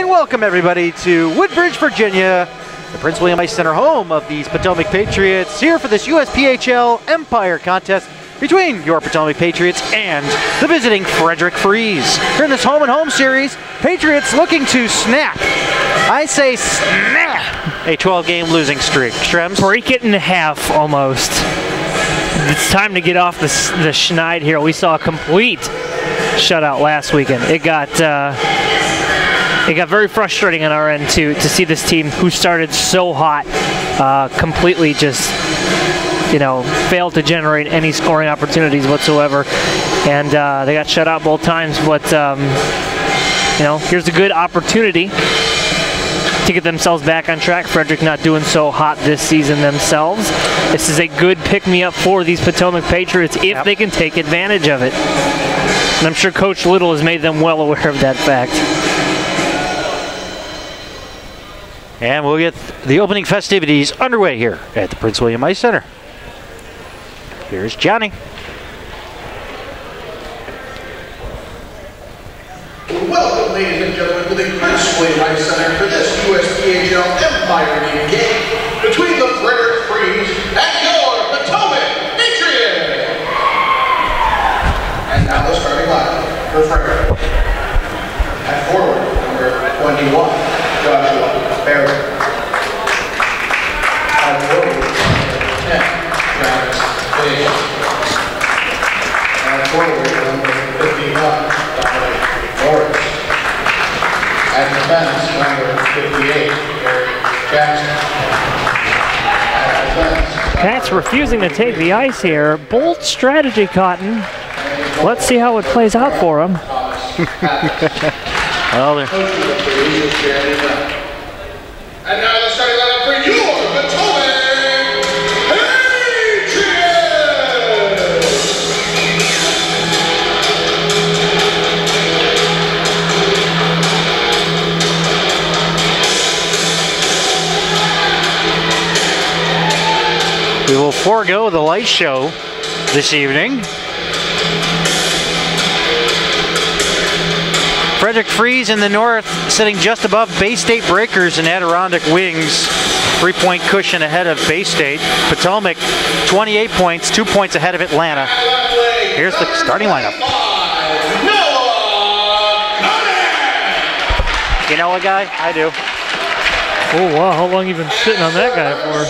morning. Welcome everybody to Woodbridge, Virginia, the Prince William Ice Center, home of these Potomac Patriots, here for this USPHL Empire contest between your Potomac Patriots and the visiting Frederick Freeze. Here in this home and home series, Patriots looking to snap, I say snap, a 12-game losing streak. Shrem's? Break it in half almost. It's time to get off the schneid here. We saw a complete shutout last weekend. It got very frustrating on our end to see this team who started so hot completely just, you know, failed to generate any scoring opportunities whatsoever, and they got shut out both times. But you know, here's a good opportunity to get themselves back on track. Frederick not doing so hot this season themselves. This is a good pick-me-up for these Potomac Patriots if they can take advantage of it. And I'm sure Coach Little has made them well aware of that fact. And we'll get the opening festivities underway here at the Prince William Ice Center. Here's Johnny. Welcome, ladies and gentlemen, to the Prince William Ice Center for this USPHL Empire game between the Frederick Freeze and your Potomac Patriots. And now the starting lineup for Frederick. At forward, number 21, Joshua Barrett. At forward, number 10, Travis Bates. At forward, number 51, Dominic Norris. At defense, number 58, Eric Jackson. At defense, Pat's refusing to take the ice here. Bold strategy, Cotton. Let's see how it plays out for him. Well, and now the starting lineup for your Potomac Patriots! we will forego the light show this evening. Frederick Freeze in the north, sitting just above Bay State Breakers and Adirondack Wings. 3-point cushion ahead of Bay State. Potomac, 28 points, 2 points ahead of Atlanta. Here's the starting lineup. You know a guy? I do. Oh wow, how long you been sitting on that guy for?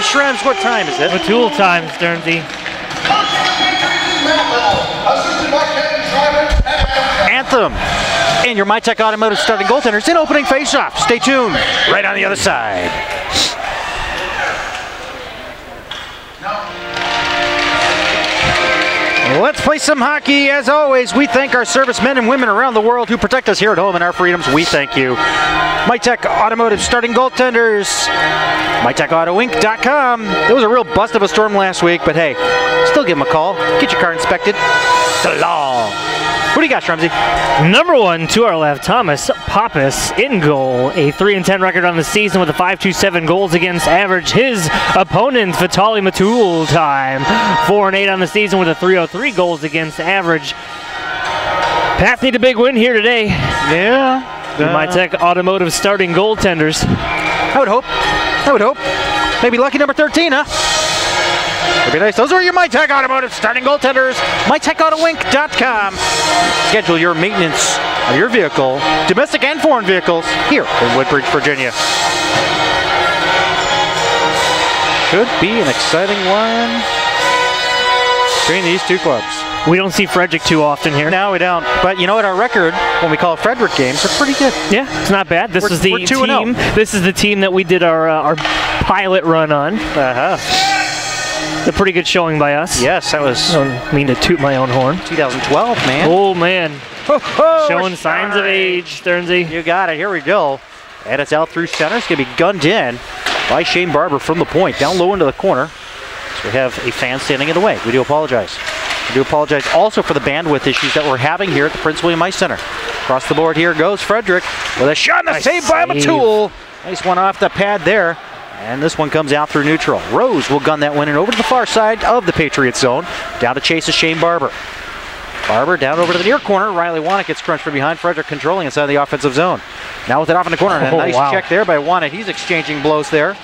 Shrems, what time is it? Matul time, Sternsy. Anthem and your MyTech Automotive starting goaltenders in opening faceoff. Stay tuned. Right on the other side. Let's play some hockey. As always, we thank our servicemen and women around the world who protect us here at home and our freedoms. We thank you. MyTech Automotive starting goaltenders. MyTechAutoInc.com. There was a real bust of a storm last week, but hey, still give them a call. Get your car inspected. So long. What do you got, Shremsy? Number one to our left, Thomas Pappas in goal. A 3-10 record on the season with a 5.27 goals against average. His opponent, Vitaly Matul time. 4-8 on the season with a 3.03 goals against average. Pats need a big win here today. Yeah. MyTech Automotive starting goaltenders. I would hope. Maybe lucky number 13, huh? That'd be nice. Those are your MyTech Automotive starting goaltenders. MyTechAutoInc.com. Schedule your maintenance of your vehicle, domestic and foreign vehicles, here in Woodbridge, Virginia. Could be an exciting one between these two clubs. We don't see Frederick too often here. No, we don't. But you know what? Our record, when we call Frederick games, are pretty good. Yeah, it's not bad. This is the team. This is the team that we did our pilot run on. A pretty good showing by us. Yes, that was... I don't mean to toot my own horn. 2012, man. Oh, man. Ho-ho, showing signs of age, Sternsey. You got it. Here we go. And it's out through center. It's going to be gunned in by Shane Barber from the point. Down low into the corner. So we have a fan standing in the way. We do apologize. We do apologize also for the bandwidth issues that we're having here at the Prince William Ice Center. Across the board here goes Frederick with a shot and a save by Matul. Nice one off the pad there. And this one comes out through neutral. Rose will gun that one in over to the far side of the Patriots zone. Down to chase is Shane Barber. Barber down over to the near corner. Riley Wannett gets crunched from behind. Frederick controlling inside the offensive zone. Now with it off in the corner. And a nice check there by Wannett. He's exchanging blows there.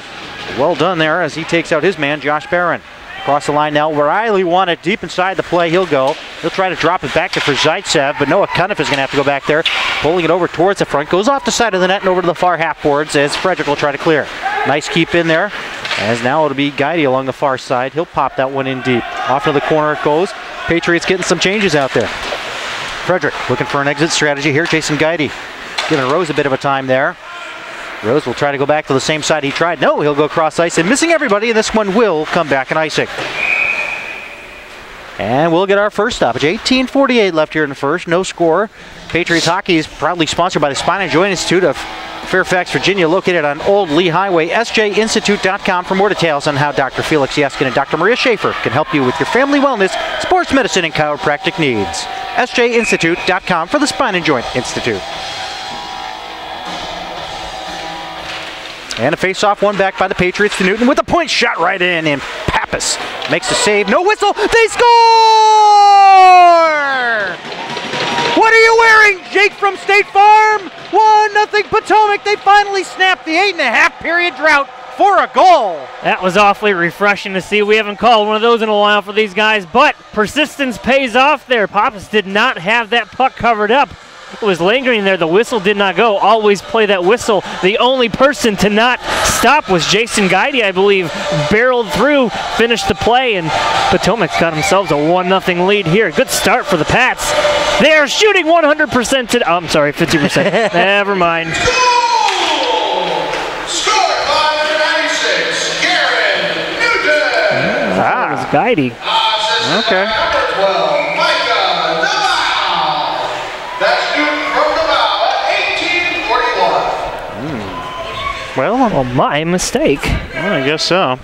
Well done there as he takes out his man, Josh Barron. Across the line now, Riley Wannett deep inside the play. He'll go. He'll try to drop it back to for Zaitsev, but Noah Cuniff is going to have to go back there. Pulling it over towards the front. Goes off the side of the net and over to the far half boards as Frederick will try to clear. Nice keep in there. As now it'll be Guidey along the far side. He'll pop that one in deep. Off to the corner it goes. Patriots getting some changes out there. Frederick looking for an exit strategy here. Jason Guidey giving Rose a bit of a time there. Rose will try to go back to the same side he tried. No, he'll go cross ice and missing everybody, and this one will come back in icing. And we'll get our first stoppage. 18:48 left here in the first. No score. Patriots hockey is proudly sponsored by the Spine and Joint Institute of Fairfax, Virginia, located on Old Lee Highway. SJInstitute.com for more details on how Dr. Felix Yeskin and Dr. Maria Schaefer can help you with your family wellness, sports medicine, and chiropractic needs. SJInstitute.com for the Spine and Joint Institute. And a face-off one back by the Patriots to Newton with a point shot right in, and Pappas makes the save. No whistle. They score! What are you wearing, Jake from State Farm? 1-0 Potomac. They finally snapped the 8.5 period drought for a goal. That was awfully refreshing to see. We haven't called one of those in a while for these guys, but persistence pays off there. Pappas did not have that puck covered up. It was lingering there. The whistle did not go. Always play that whistle. The only person to not stop was Jason Guidey, I believe. Barreled through, finished the play, and Potomac's got themselves a 1-0 lead here. Good start for the Pats. They are shooting 100% to... Oh, I'm sorry, 50%. Never mind. Scored by number 96, Garrett Newton. That was Guidey. Okay. Number 12, Micah Navarro. That's Newton from Navarro at 18:41. Well, My mistake. I guess so.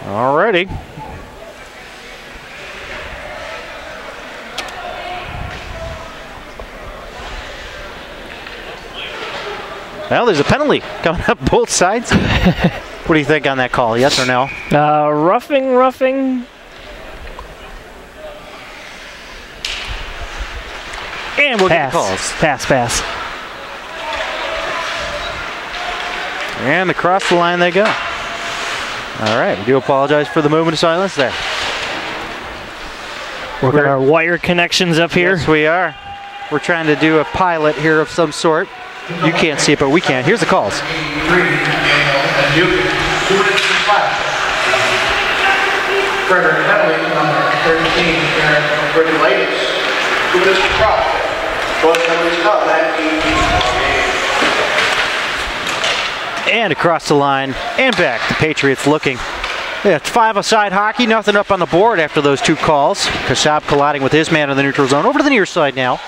Alrighty. Well, there's a penalty coming up both sides. What do you think on that call? Yes or no? Roughing. And we'll get the calls. Pass. And across the line they go. All right, we do apologize for the moment of silence there. Working our wire connections up here. Yes, we are. We're trying to do a pilot here of some sort. You can't see it, but we can. Here's the calls. Frederick penalty number 13, Frederick, who is the product. Both penalties caught that 18. And across the line and back. The Patriots looking. Yeah, 5-a-side hockey, nothing up on the board after those two calls. Kasab colliding with his man in the neutral zone. Over to the near side now.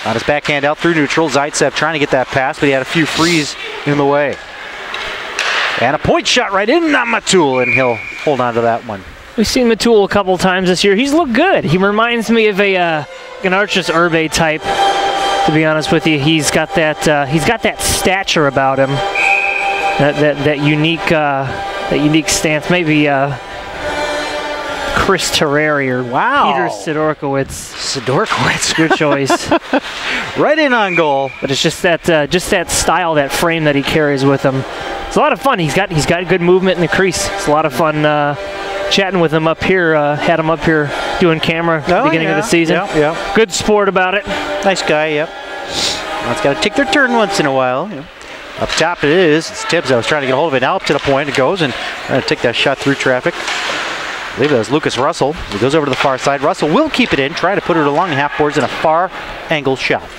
On his backhand out through neutral. Zaitsev trying to get that pass, but he had a few frees in the way. And a point shot right in on Matul, and he'll hold on to that one. We've seen Matul a couple times this year. He's looked good. He reminds me of an Archis Urbe type. To be honest with you, he's got that stature about him. That unique stance. Maybe Chris Terreri or Peter Sidorkowitz. Good choice. Right in on goal. But it's just that style, that frame that he carries with him. It's a lot of fun. He's got good movement in the crease. It's a lot of fun chatting with him up here. Had him up here doing camera at the beginning of the season. Yeah. Good sport about it. Nice guy, yep. Well, it's got to take their turn once in a while. Yeah. Up top it is. It's Tibbs that was trying to get a hold of it. Now up to the point it goes, and trying to take that shot through traffic. I believe that was Lucas Russell. He goes over to the far side. Russell will keep it in, try to put it along the half boards in a far angle shot.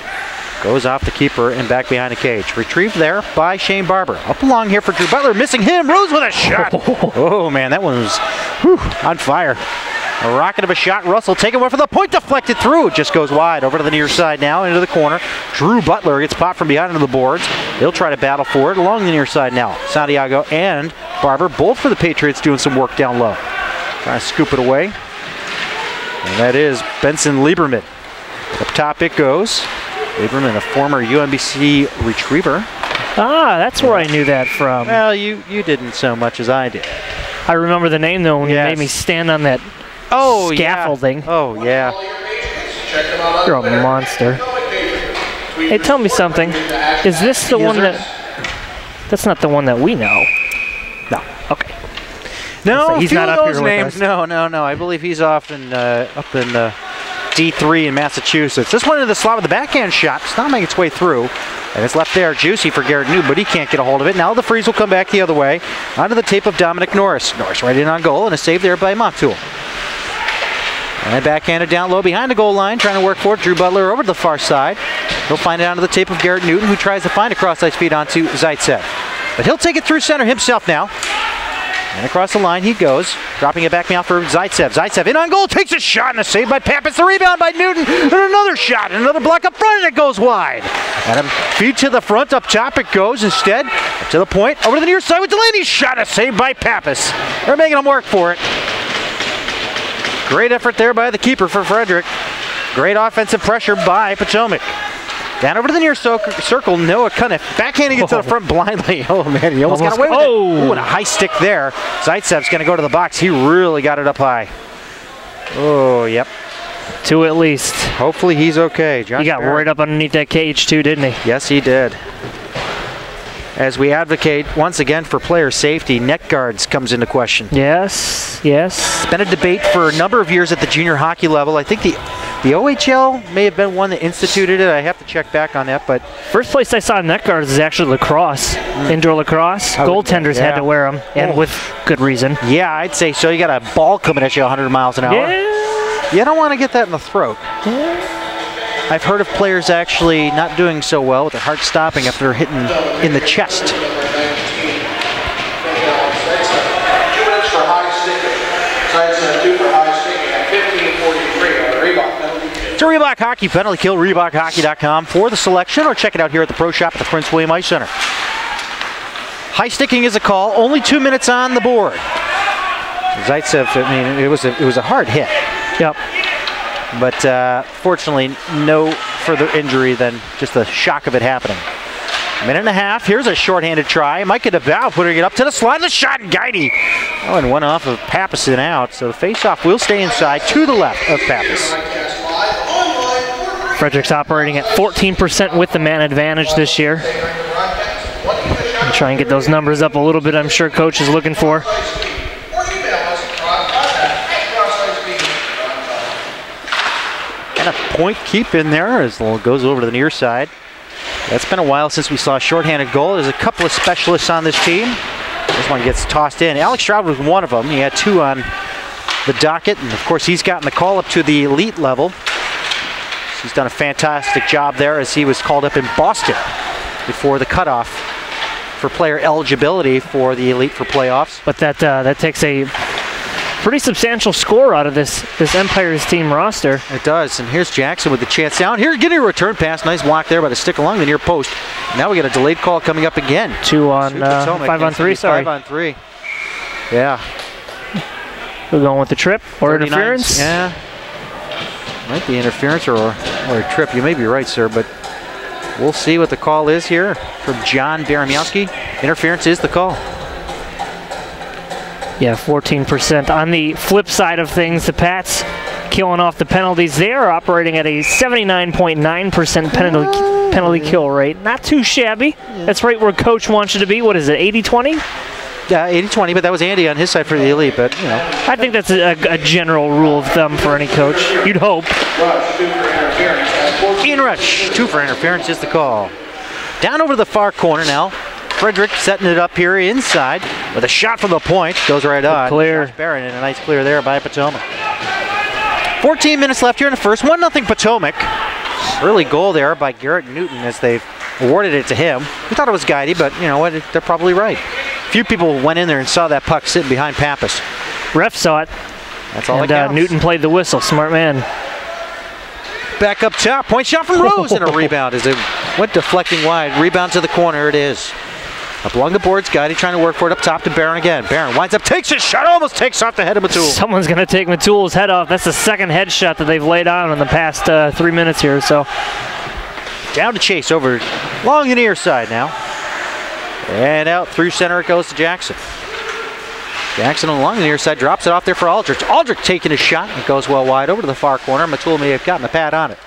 Goes off the keeper and back behind the cage. Retrieved there by Shane Barber. Up along here for Drew Butler, missing him. Rose with a shot. Oh man, that one was on fire. A rocket of a shot. Russell taking one for the point, deflected through. Just goes wide over to the near side now, into the corner. Drew Butler gets popped from behind into the boards. He'll try to battle for it along the near side now. Santiago and Barber, both for the Patriots, doing some work down low. Trying to scoop it away. And that is Benson Lieberman. Up top it goes. Lieberman, a former UMBC retriever. Ah, that's where I knew that from. Well, you didn't so much as I did. I remember the name though when you made me stand on that scaffolding. Yeah. Oh, yeah. You're a monster. Hey, tell me something. Is this the one that... That's not the one that we know. No. Okay. No, he's not up those here names. with us. No. I believe he's off in, up in D3 in Massachusetts. This one in the slot with the backhand shot. It's not making its way through. And it's left there juicy for Garrett Newton, but he can't get a hold of it. Now the freeze will come back the other way. Onto the tape of Dominic Norris. Norris right in on goal, and a save there by Motul. And then backhanded down low behind the goal line, trying to work for it. Drew Butler over to the far side. He'll find it onto the tape of Garrett Newton, who tries to find a cross-ice feed onto Zaitsev. But he'll take it through center himself now. And across the line he goes, dropping it back now for Zaitsev. Zaitsev in on goal, takes a shot, and a save by Pappas. The rebound by Newton, and another shot, and another block up front, and it goes wide. And a feed to the front, up top it goes instead. Up to the point, over to the near side with Delaney. Shot, a save by Pappas. They're making him work for it. Great effort there by the keeper for Frederick. Great offensive pressure by Potomac. Down over to the near circle, Noah Cunniff backhanding it to the front blindly. Oh man, he almost got away with it. Ooh, and a high stick there. Zaitsev's going to go to the box. He really got it up high. Oh, yep. 2 at least. Hopefully he's okay. Josh he got Barrett. right up underneath that cage too, didn't he? Yes, he did. As we advocate once again for player safety, net guards comes into question. Yes. It's been a debate for a number of years at the junior hockey level. I think the OHL may have been one that instituted it. I have to check back on that, but first place I saw net guards is actually lacrosse, indoor lacrosse. Goaltenders had to wear them, and with good reason. Yeah, I'd say so. You got a ball coming at you 100 miles an hour. Yeah. You don't want to get that in the throat. Yeah. I've heard of players actually not doing so well with their heart stopping after they're hitting in the chest. 2 minutes for high sticking. Zaitsev 2 for high sticking at 15:43 on Reebok penalty. It's a Reebok Hockey penalty kill, ReebokHockey.com for the selection, or check it out here at the Pro Shop at the Prince William Ice Center. High sticking is a call, only 2 minutes on the board. Zaitsev, I mean, it was a hard hit. Yep. But fortunately, no further injury than just the shock of it happening. Minute and a half. Here's a shorthanded try. Micah DeBow putting it up to the slide. The shot, and Guidy. Oh, and one off of Pappas and out. So the faceoff will stay inside to the left of Pappas. Frederick's operating at 14% with the man advantage this year. I'll try and get those numbers up a little bit. I'm sure coach is looking for. And a point keep in there as it goes over to the near side. That's been a while since we saw a shorthanded goal. There's a couple of specialists on this team. This one gets tossed in. Alex Stroud was one of them. He had 2 on the docket, and of course he's gotten the call up to the elite level. He's done a fantastic job there as he was called up in Boston before the cutoff for player eligibility for the elite for playoffs. But that takes a pretty substantial score out of this Empire's team roster. It does, and here's Jackson with the chance down. Here, getting a return pass. Nice block there by the stick along the near post. Now we got a delayed call coming up again. 5 on 3, sorry. 5 on 3. Yeah. We're going with the trip or 39, interference? Yeah. Might be interference or a trip. You may be right, sir, but we'll see what the call is here from John Baramiowski. Interference is the call. Yeah, 14%. On the flip side of things, the Pats killing off the penalties. They are operating at a 79.9% penalty kill rate. Not too shabby. Yeah. That's right where coach wants you to be. What is it, 80-20? Yeah, 80-20, but that was Andy on his side for the elite, but, you know. I think that's a general rule of thumb for any coach. You'd hope. Ian Rush, 2 for interference is the call. Down over the far corner now. Frederick setting it up here inside with a shot from the point. Goes right on. Clear. Josh Barron, and a nice clear there by Potomac. 14 minutes left here in the first. 1-0 Potomac. Early goal there by Garrett Newton as they've awarded it to him. We thought it was Guidy, but you know what? They're probably right. Few people went in there and saw that puck sitting behind Pappas. Ref saw it. That's all and, that counts. Newton played the whistle. Smart man. Back up top. Point shot from Rose and a rebound as it went deflecting wide. Rebound to the corner. It is. Up along the boards, Guidy trying to work for it up top to Barron again. Barron winds up, takes a shot, almost takes off the head of Matul. Someone's going to take Matul's head off. That's the second headshot that they've laid on in the past 3 minutes here. So down to Chase over along the near side now. And out through center it goes to Jackson. Jackson along the near side drops it off there for Aldrich. Aldrich taking a shot. It goes well wide over to the far corner. Matul may have gotten a pad on it.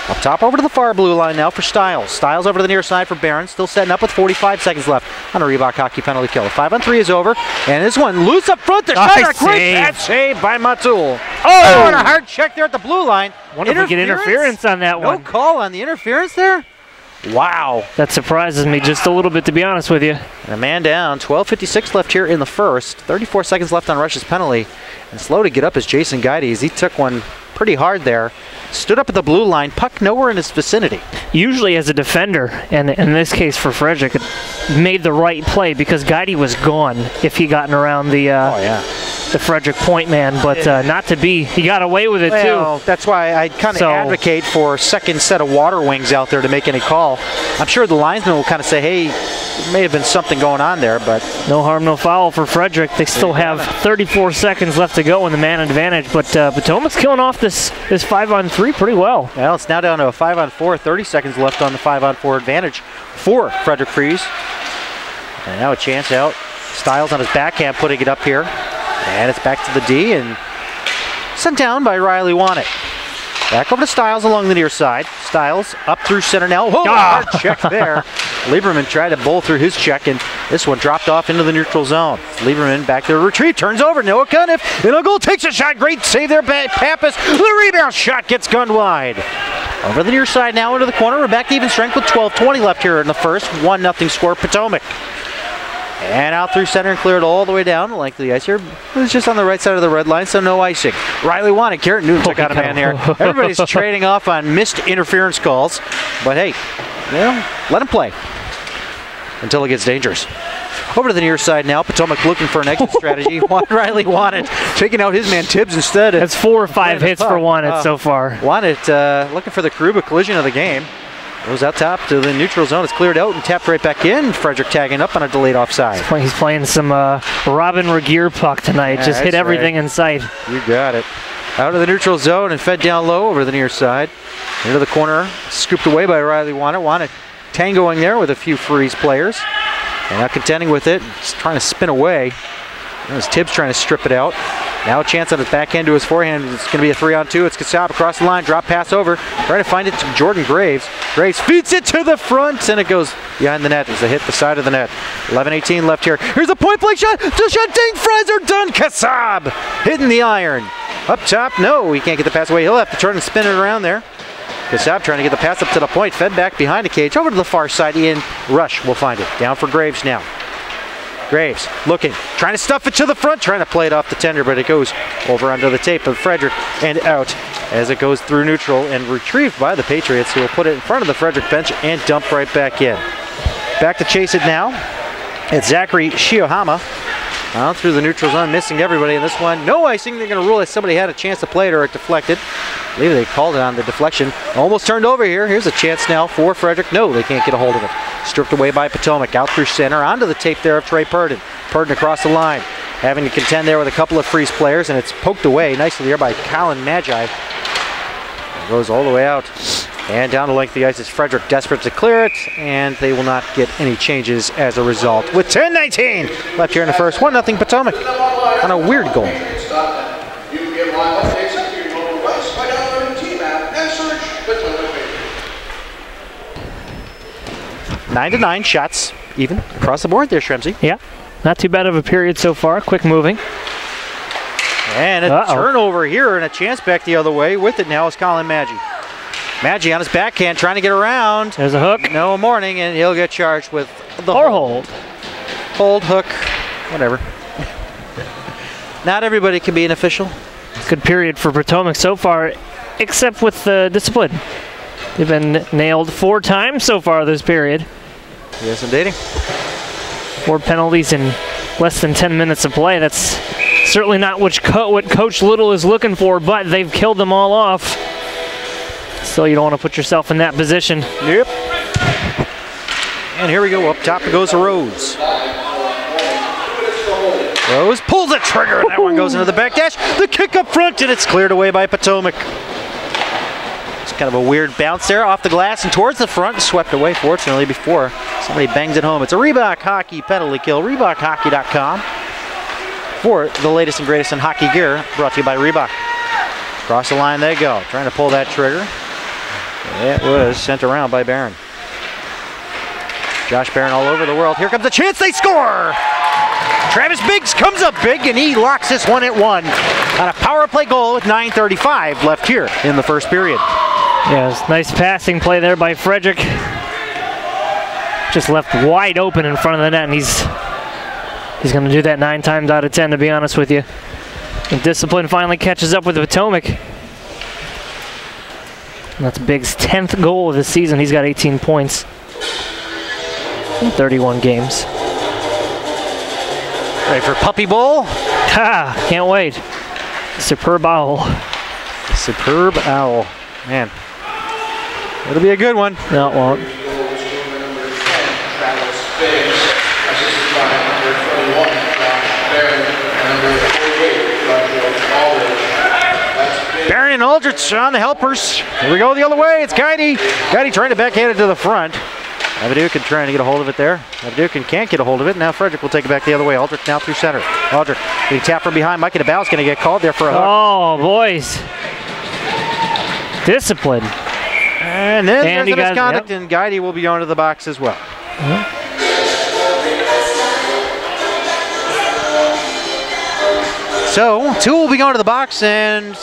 Up top over to the far blue line now for Stiles. Stiles over to the near side for Barron. Still setting up with 45 seconds left on a Reebok hockey penalty kill. 5-on-3 is over. And this one loose up front. The shot, a great pad save by Matul. Oh, and a hard check there at the blue line. Wonder if we get interference on that one. No call on the interference there? Wow. That surprises me just a little bit, to be honest with you. And a man down. 12:56 left here in the first. 34 seconds left on Rush's penalty. And slow to get up is Jason Guidy as he took one pretty hard there. Stood up at the blue line, puck nowhere in his vicinity. Usually as a defender, and in this case for Frederick, made the right play because Guidy was gone if he gotten around the Frederick point man, but not to be. He got away with it too. That's why I kind of advocate for a second set of water wings out there to make any call. I'm sure the linesman will kind of say, hey, there may have been something going on there, but no harm, no foul for Frederick. They still have 34 seconds left to go in the man advantage, but Potomac's killing off this 5-on-3 pretty well. Well, it's now down to a 5-on-4, 30 seconds left on the 5-on-4 advantage for Frederick Fries. And now a chance out. Stiles on his backhand putting it up here. And it's back to the D and sent down by Riley Wannett. Back over to Stiles along the near side. Stiles up through center now. Oh, hard check there. Lieberman tried to bowl through his check, and this one dropped off into the neutral zone. Lieberman back to the retrieve, turns over. Noah Cunniff in a goal, takes a shot. Great save there by Pappas. The rebound shot gets gunned wide. Over the near side now into the corner. We're back to even strength with 12:20 left here in the first. 1-0 score Potomac. And out through center and cleared all the way down. Like the ice here, it was just on the right side of the red line, so no icing. Riley Wannett, Garrett Newton took out a man there. Everybody's trading off on missed interference calls. But hey, let him play until it gets dangerous. Over to the near side now. Potomac looking for an exit strategy. Riley Wannett taking out his man Tibbs instead. That's 4 or 5 hits for Wannett so far. Wannett looking for the Karuba collision of the game. Goes out top to the neutral zone. It's cleared out and tapped right back in. Frederick tagging up on a delayed offside. He's playing some Robin Regier puck tonight. Yeah, just hit everything in sight. You got it. Out of the neutral zone and fed down low over the near side. Into the corner. Scooped away by Riley Wannett. Wannett tangoing there with a few Freeze players. And now contending with it. Just trying to spin away. There's Tibbs trying to strip it out. Now a chance on his backhand to his forehand. It's going to be a 3-on-2. It's Kassab across the line. Drop pass over. Trying to find it to Jordan Graves. Graves feeds it to the front, and it goes behind the net as they hit the side of the net. 11:18 left here. Here's a point-blank shot. The shot. Dang, fries are done. Kassab hitting the iron. Up top, no. He can't get the pass away. He'll have to turn and spin it around there. Kassab trying to get the pass up to the point. Fed back behind the cage. Over to the far side. Ian Rush will find it. Down for Graves now. Graves looking, trying to stuff it to the front, trying to play it off the tender, but it goes over under the tape of Frederick and out as it goes through neutral and retrieved by the Patriots, who will put it in front of the Frederick bench and dump right back in. Back to chase it now. It's Zachary Shiohama out through the neutral zone, missing everybody in this one. No icing. They're going to rule that somebody had a chance to play it or it deflected. I believe they called it on the deflection. Almost turned over here. Here's a chance now for Frederick. No, they can't get a hold of it. Stripped away by Potomac. Out through center. Onto the tape there of Trey Purdon. Purdon across the line. Having to contend there with a couple of Freeze players, and it's poked away nicely there by Colin Magi. It goes all the way out. And down the length of the ice is Frederick, desperate to clear it, and they will not get any changes as a result. With 10:19 left here in the first, 1-0 Potomac on a weird goal. 9-9 shots even across the board there, Shremsy. Yeah, not too bad of a period so far. Quick moving. And a turnover here and a chance back the other way. With it now is Colin Maggi. Maggi on his backhand trying to get around. There's a hook. No morning, and he'll get charged with the hold. Hold, hook, whatever. Not everybody can be an official. Good period for Potomac so far, except with discipline. They've been nailed 4 times so far this period. Yes, indeed. 4 penalties in less than 10 minutes of play. That's certainly not what Coach Little is looking for, but they've killed them all off. Still, you don't want to put yourself in that position. Yep. And here we go. Up top it goes to Rose. Rose pulls the trigger, and that one goes into the back dash. The kick up front, and it's cleared away by Potomac. It's kind of a weird bounce there off the glass and towards the front and swept away, fortunately, before somebody bangs it home. It's a Reebok Hockey penalty kill. ReebokHockey.com for the latest and greatest in hockey gear, brought to you by Reebok. Across the line they go, trying to pull that trigger. It was sent around by Barron. Josh Barron all over the world. Here comes a chance, they score! Travis Biggs comes up big, and he locks this one at 1 on a power play goal with 9:35 left here in the first period. Yeah, it's nice passing play there by Frederick. Just left wide open in front of the net, and he's going to do that 9 times out of 10, to be honest with you. And discipline finally catches up with Potomac. And that's Biggs' 10th goal of the season. He's got 18 points in 31 games. Ready for Puppy Bowl? Ha! Can't wait. Superb owl. The superb owl. Man, it'll be a good one. No, it won't. Barron and Aldrich on the helpers. Here we go the other way. It's Guidey. Guidey trying to backhand it to the front. Avadukin trying to get a hold of it there. Avadukin can't get a hold of it. Now Frederick will take it back the other way. Aldrich now through center. Aldrich getting tapped from behind. Mikey DeBow's going to get called there for a hook. Oh, boys. Discipline. And then there's the misconduct, and Guidey will be going to the box as well. So, 2 will be going to the box, and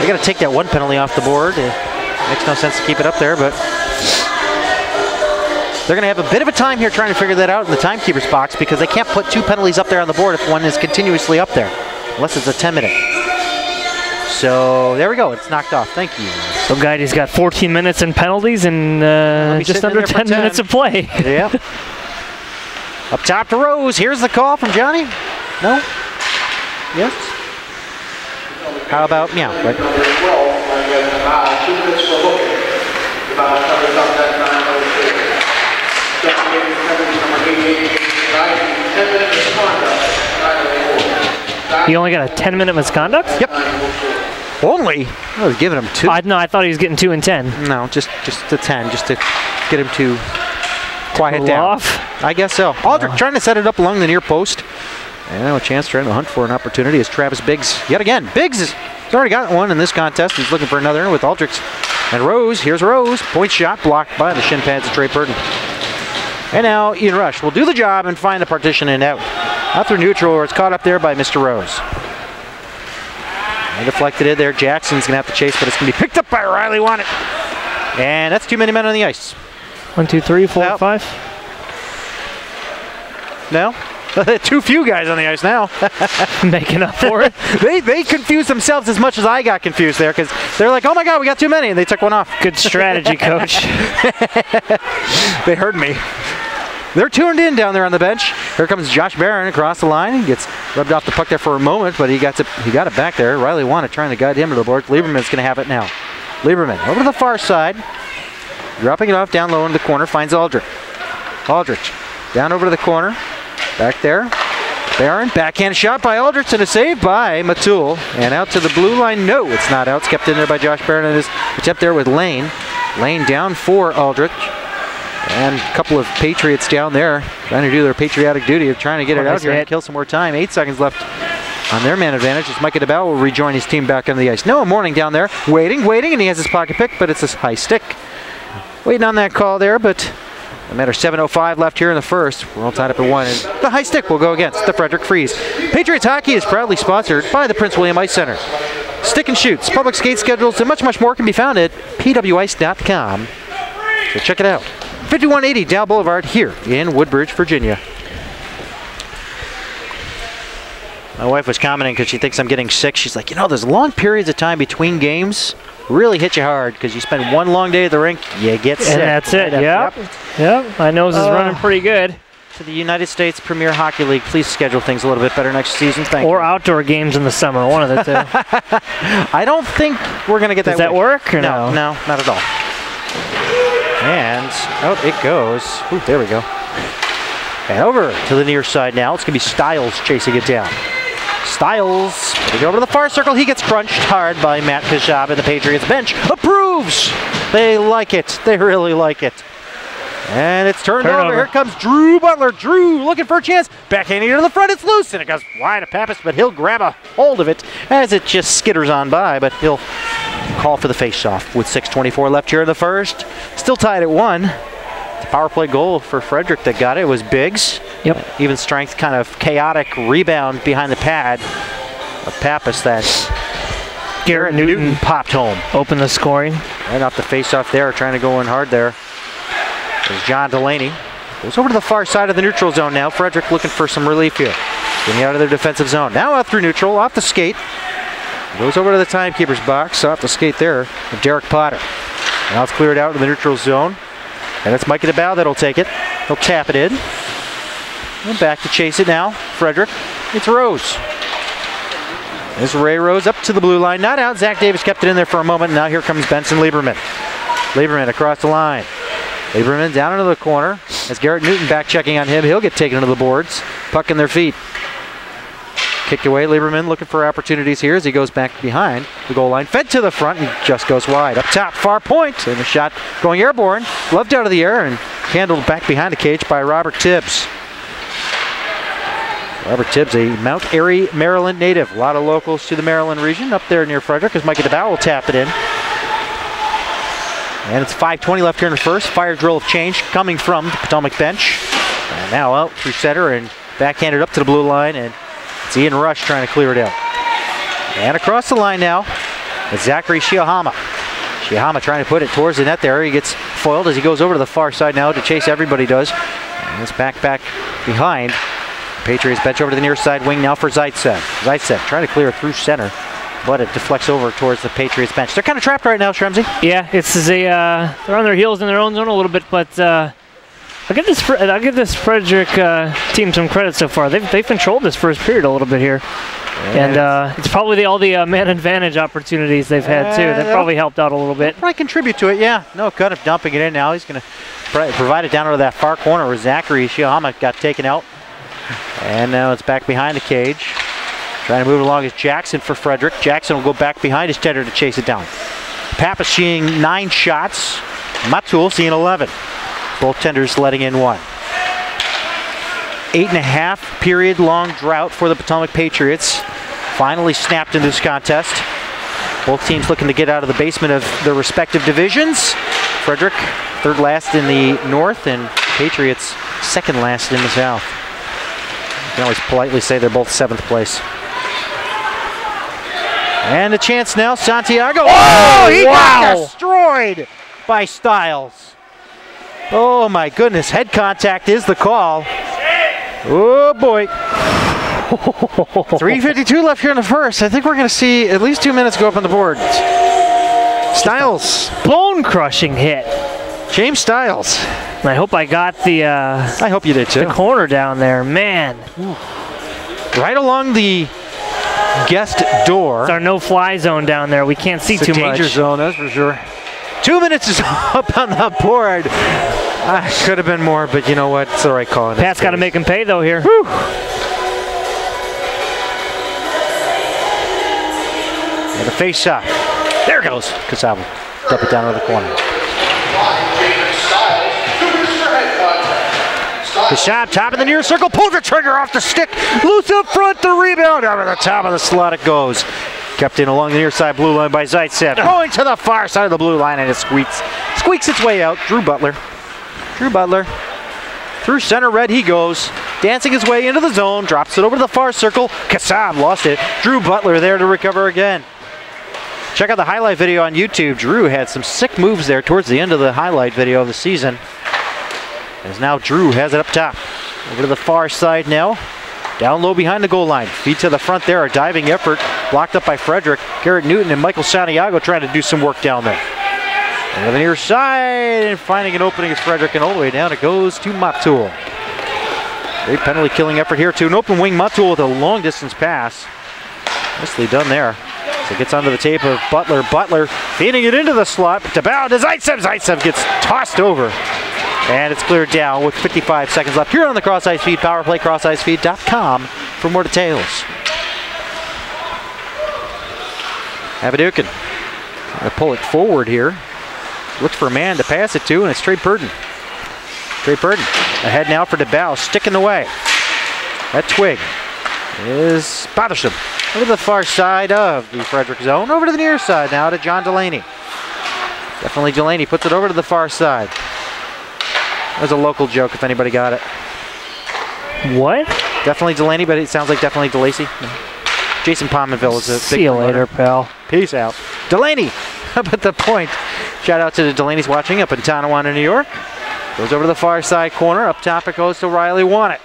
they got to take that 1 penalty off the board. It makes no sense to keep it up there, but they're going to have a bit of a time here trying to figure that out in the timekeeper's box, because they can't put 2 penalties up there on the board if one is continuously up there, unless it's a 10-minute. So there we go. It's knocked off. Thank you. So Guidey's got 14 minutes in penalties and just under 10 minutes of play. Yeah. Up top to Rose. Here's the call from Johnny. No? Yes? How about meow? Right. He only got a 10-minute misconduct? Yep. Only? I was giving him 2. No, I thought he was getting 2 and 10. No, just a 10, just to get him to quiet down. Off? I guess so. Aldrich trying to set it up along the near post. And now a chance trying to hunt for an opportunity is Travis Biggs yet again. Biggs has already got one in this contest. He's looking for another with Aldrich. And Rose, here's Rose. Point shot blocked by the shin pads of Trey Purden. And now Ian Rush will do the job and find the partition and out. Out through neutral, where it's caught up there by Mr. Rose. And deflected it there. Jackson's going to have to chase, but it's going to be picked up by Riley Wannett. And that's too many men on the ice. 1, 2, 3, 4, 5. No? Too few guys on the ice now. Making up for it. They confused themselves as much as I got confused there, because they're like, oh my God, we got too many, and they took one off. Good strategy, Coach. They heard me. They're tuned in down there on the bench. Here comes Josh Barron across the line. He gets rubbed off the puck there for a moment, but he got it back there. Riley Wannett trying to guide him to the board. Lieberman's going to have it now. Lieberman over to the far side. Dropping it off down low in the corner. Finds Aldrich. Aldrich down over to the corner. Back there. Barron, backhand shot by Aldrich and a save by Matul. And out to the blue line. No, it's not out. It's kept in there by Josh Barron and his attempt there with Lane. Lane down for Aldrich. And a couple of Patriots down there trying to do their patriotic duty of trying to get it out here and kill some more time. 8 seconds left on their man advantage as Micah DeBell will rejoin his team back on the ice. Noah Morning down there waiting, and he has his pocket pick, but it's a high stick. Waiting on that call there, but no matter 7:05 left here in the first. We're all tied up at 1, and the high stick will go against the Frederick Freeze. Patriots Hockey is proudly sponsored by the Prince William Ice Center. Stick and shoots, public skate schedules, and much, much more can be found at pwice.com. So check it out. 5180 Dow Boulevard here in Woodbridge, Virginia. My wife was commenting because she thinks I'm getting sick. She's like, you know, there's long periods of time between games really hit you hard because you spend one long day at the rink, you get sick. And that's it. Yep. My nose is running pretty good. To the United States Premier Hockey League, please schedule things a little bit better next season. Thank you. Or outdoor games in the summer, one of the two. I don't think we're going to get that. Does that work or no? No, not at all. And out it goes. Ooh, there we go. And over to the near side now. It's going to be Stiles chasing it down. Stiles, they go over to the far circle. He gets crunched hard by Matt Kashab, and the Patriots bench approves. They like it. They really like it. And it's turned over. Here comes Drew Butler. Drew looking for a chance. Backhanding to the front. It's loose, and it goes wide of Pappas, but he'll grab a hold of it as it just skitters on by, but he'll call for the face-off with 6:24 left here in the first. Still tied at 1. The power play goal for Frederick that got it was Biggs. Yep. Even strength, kind of chaotic rebound behind the pad of Pappas that Garrett Newton popped home. Open the scoring. Right off the face-off there, trying to go in hard there. There's John Delaney. Goes over to the far side of the neutral zone now. Frederick looking for some relief here. Getting out of their defensive zone. Now out through neutral, off the skate. Goes over to the timekeeper's box, off the skate there of Derek Potter. Now it's cleared out in the neutral zone. And it's Mikey DeBow that'll take it. He'll tap it in. And back to chase it now. Frederick. It's Rose. There's Ray Rose up to the blue line. Not out. Zach Davis kept it in there for a moment. Now here comes Benson Lieberman. Lieberman across the line. Lieberman down into the corner. As Garrett Newton back checking on him, he'll get taken to the boards. Puck in their feet. Kicked away. Lieberman looking for opportunities here as he goes back behind the goal line. Fed to the front and just goes wide. Up top, far point. And the shot going airborne. Gloved out of the air and handled back behind the cage by Robert Tibbs. Robert Tibbs, a Mount Airy, Maryland native. A lot of locals to the Maryland region up there near Frederick as Mikey DeBow will tap it in. And it's 5:20 left here in the first. Fire drill of change coming from the Potomac bench. And now out through center and backhanded up to the blue line. And it's Ian Rush trying to clear it out. And across the line now, it's Zachary Shiohama. Shiohama trying to put it towards the net there. He gets foiled as he goes over to the far side now to chase everybody does. And it's back behind. Patriots bench over to the near side wing now for Zaitsev. Zaitsev trying to clear it through center, but it deflects over towards the Patriots bench. They're kind of trapped right now, Shremsy. Yeah, they're on their heels in their own zone a little bit, but I'll give this Frederick team some credit so far. They've controlled this first period a little bit here, and it's probably all the man advantage opportunities they've had too. That probably helped out a little bit. Probably contribute to it, yeah. No, kind of dumping it in now. He's going to provide it down to that far corner where Zachary Shiohama got taken out. And now it's back behind the cage. Trying to move along is Jackson for Frederick. Jackson will go back behind his tender to chase it down. Pappas seeing 9 shots. Matul seeing 11. Both tenders letting in 1. 8.5 period long drought for the Potomac Patriots. Finally snapped in this contest. Both teams looking to get out of the basement of their respective divisions. Frederick, 3rd last in the north, and Patriots 2nd last in the south. You can always politely say they're both 7th place. And a chance now, Santiago. Oh, he got destroyed by Stiles. Oh my goodness, head contact is the call. Oh boy. 3:52 left here in the first. I think we're going to see at least 2 minutes go up on the board. Stiles. Bone-crushing hit. James Stiles. And I hope I got the I hope you did too. The corner down there, man. Right along the guest door. It's our no-fly zone down there. We can't see too much. Danger zone, that's for sure. 2 minutes is up on the board. Could have been more, but you know what? It's the right call. Pat's got to make him pay though here. Whew. And the face-off. There it goes. Kasaba. Dump it down to the corner. Kashab, top of the near circle, pulls the trigger off the stick, loose up front, the rebound, over the top of the slot it goes. Kept in along the near side blue line by Zaitsev, going to the far side of the blue line, and it squeaks its way out. Drew Butler, through center red he goes, dancing his way into the zone, drops it over to the far circle, Kasab lost it, Drew Butler there to recover again. Check out the highlight video on YouTube. Drew had some sick moves there towards the end of the highlight video of the season. As now Drew has it up top. Over to the far side now. Down low behind the goal line. Feet to the front there. A diving effort blocked up by Frederick. Garrett Newton and Michael Santiago trying to do some work down there. Over the near side and finding an opening is Frederick, and all the way down it goes to Matul. Great penalty killing effort here to an open wing. Matul with a long distance pass. Nicely done there. So it gets onto the tape of Butler. Butler feeding it into the slot. To bow to Zaitsev. Zaitsev gets tossed over. And it's cleared down with 55 seconds left here on the Cross Ice Feed. Powerplay, crossicefeed.com for more details. Abadukin trying to pull it forward here. Looks for a man to pass it to, and it's Trey Purdon. Trey Purdon ahead now for DeBow, stick in the way. That twig is bothersome. Over to the far side of the Frederick zone. Over to the near side now to John Delaney. Definitely Delaney puts it over to the far side. That was a local joke if anybody got it. What? Definitely Delaney, but it sounds like definitely DeLacy. Jason Pominville is a big See you later, pal. Peace out. Delaney up at the point. Shout out to the Delaney's watching up in Tonawanda, New York. Goes over to the far side corner. Up top it goes to Riley. Want it.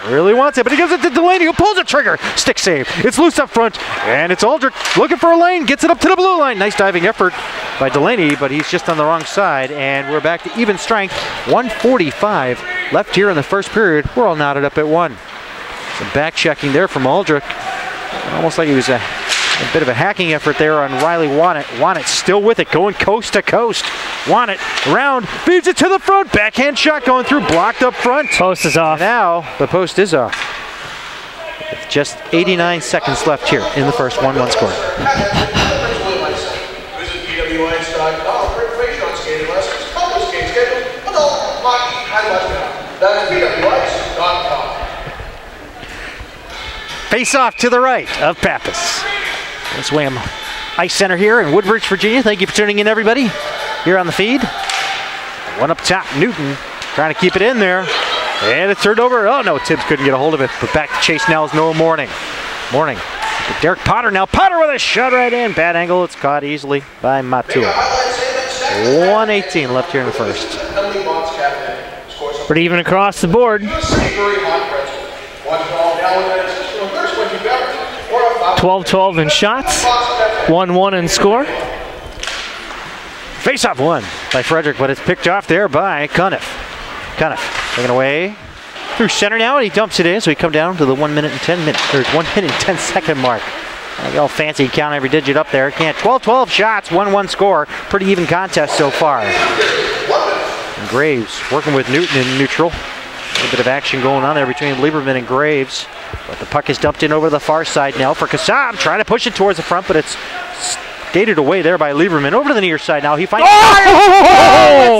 Really wants it. But he gives it to Delaney, who pulls the trigger. Stick save. It's loose up front. And it's Aldrich looking for a lane. Gets it up to the blue line. Nice diving effort by Delaney, but he's just on the wrong side. And we're back to even strength. 1:45 left here in the first period. We're all knotted up at 1. Some back checking there from Aldrich. Almost like he was a bit of a hacking effort there on Riley. Want it still with it, going coast to coast. Want it around, feeds it to the front. Backhand shot going through, blocked up front. Post is off. Now the post is off. With just 89 seconds left here in the first 1-1 score. Visit PWIs.com for information on skating lessons, public skate schedules, and all hockey highlights now. That's PWIs.com. Face off to the right of Pappas. Swam Ice Center here in Woodbridge, Virginia. Thank you for tuning in, everybody, here on the feed. One up top, Newton trying to keep it in there. And it's turned over. Oh no, Tibbs couldn't get a hold of it. But back to chase now is Noah Morning. Derek Potter now. Potter with a shot right in. Bad angle. It's caught easily by Matul. 1:18 left here in the first. Pretty even across the board. 12-12 in shots, 1-1 in score. Face-off won by Frederick, but it's picked off there by Cuniff. Cuniff taken away through center now, and he dumps it in, so we come down to the 1 minute and 10 second mark. I get all fancy, count every digit up there. Can't. 12-12 shots, 1-1 score. Pretty even contest so far. And Graves working with Newton in neutral. A little bit of action going on there between Lieberman and Graves. But the puck is dumped in over the far side now for Kassam. Trying to push it towards the front, but it's skated away there by Lieberman. Over to the near side now. He finds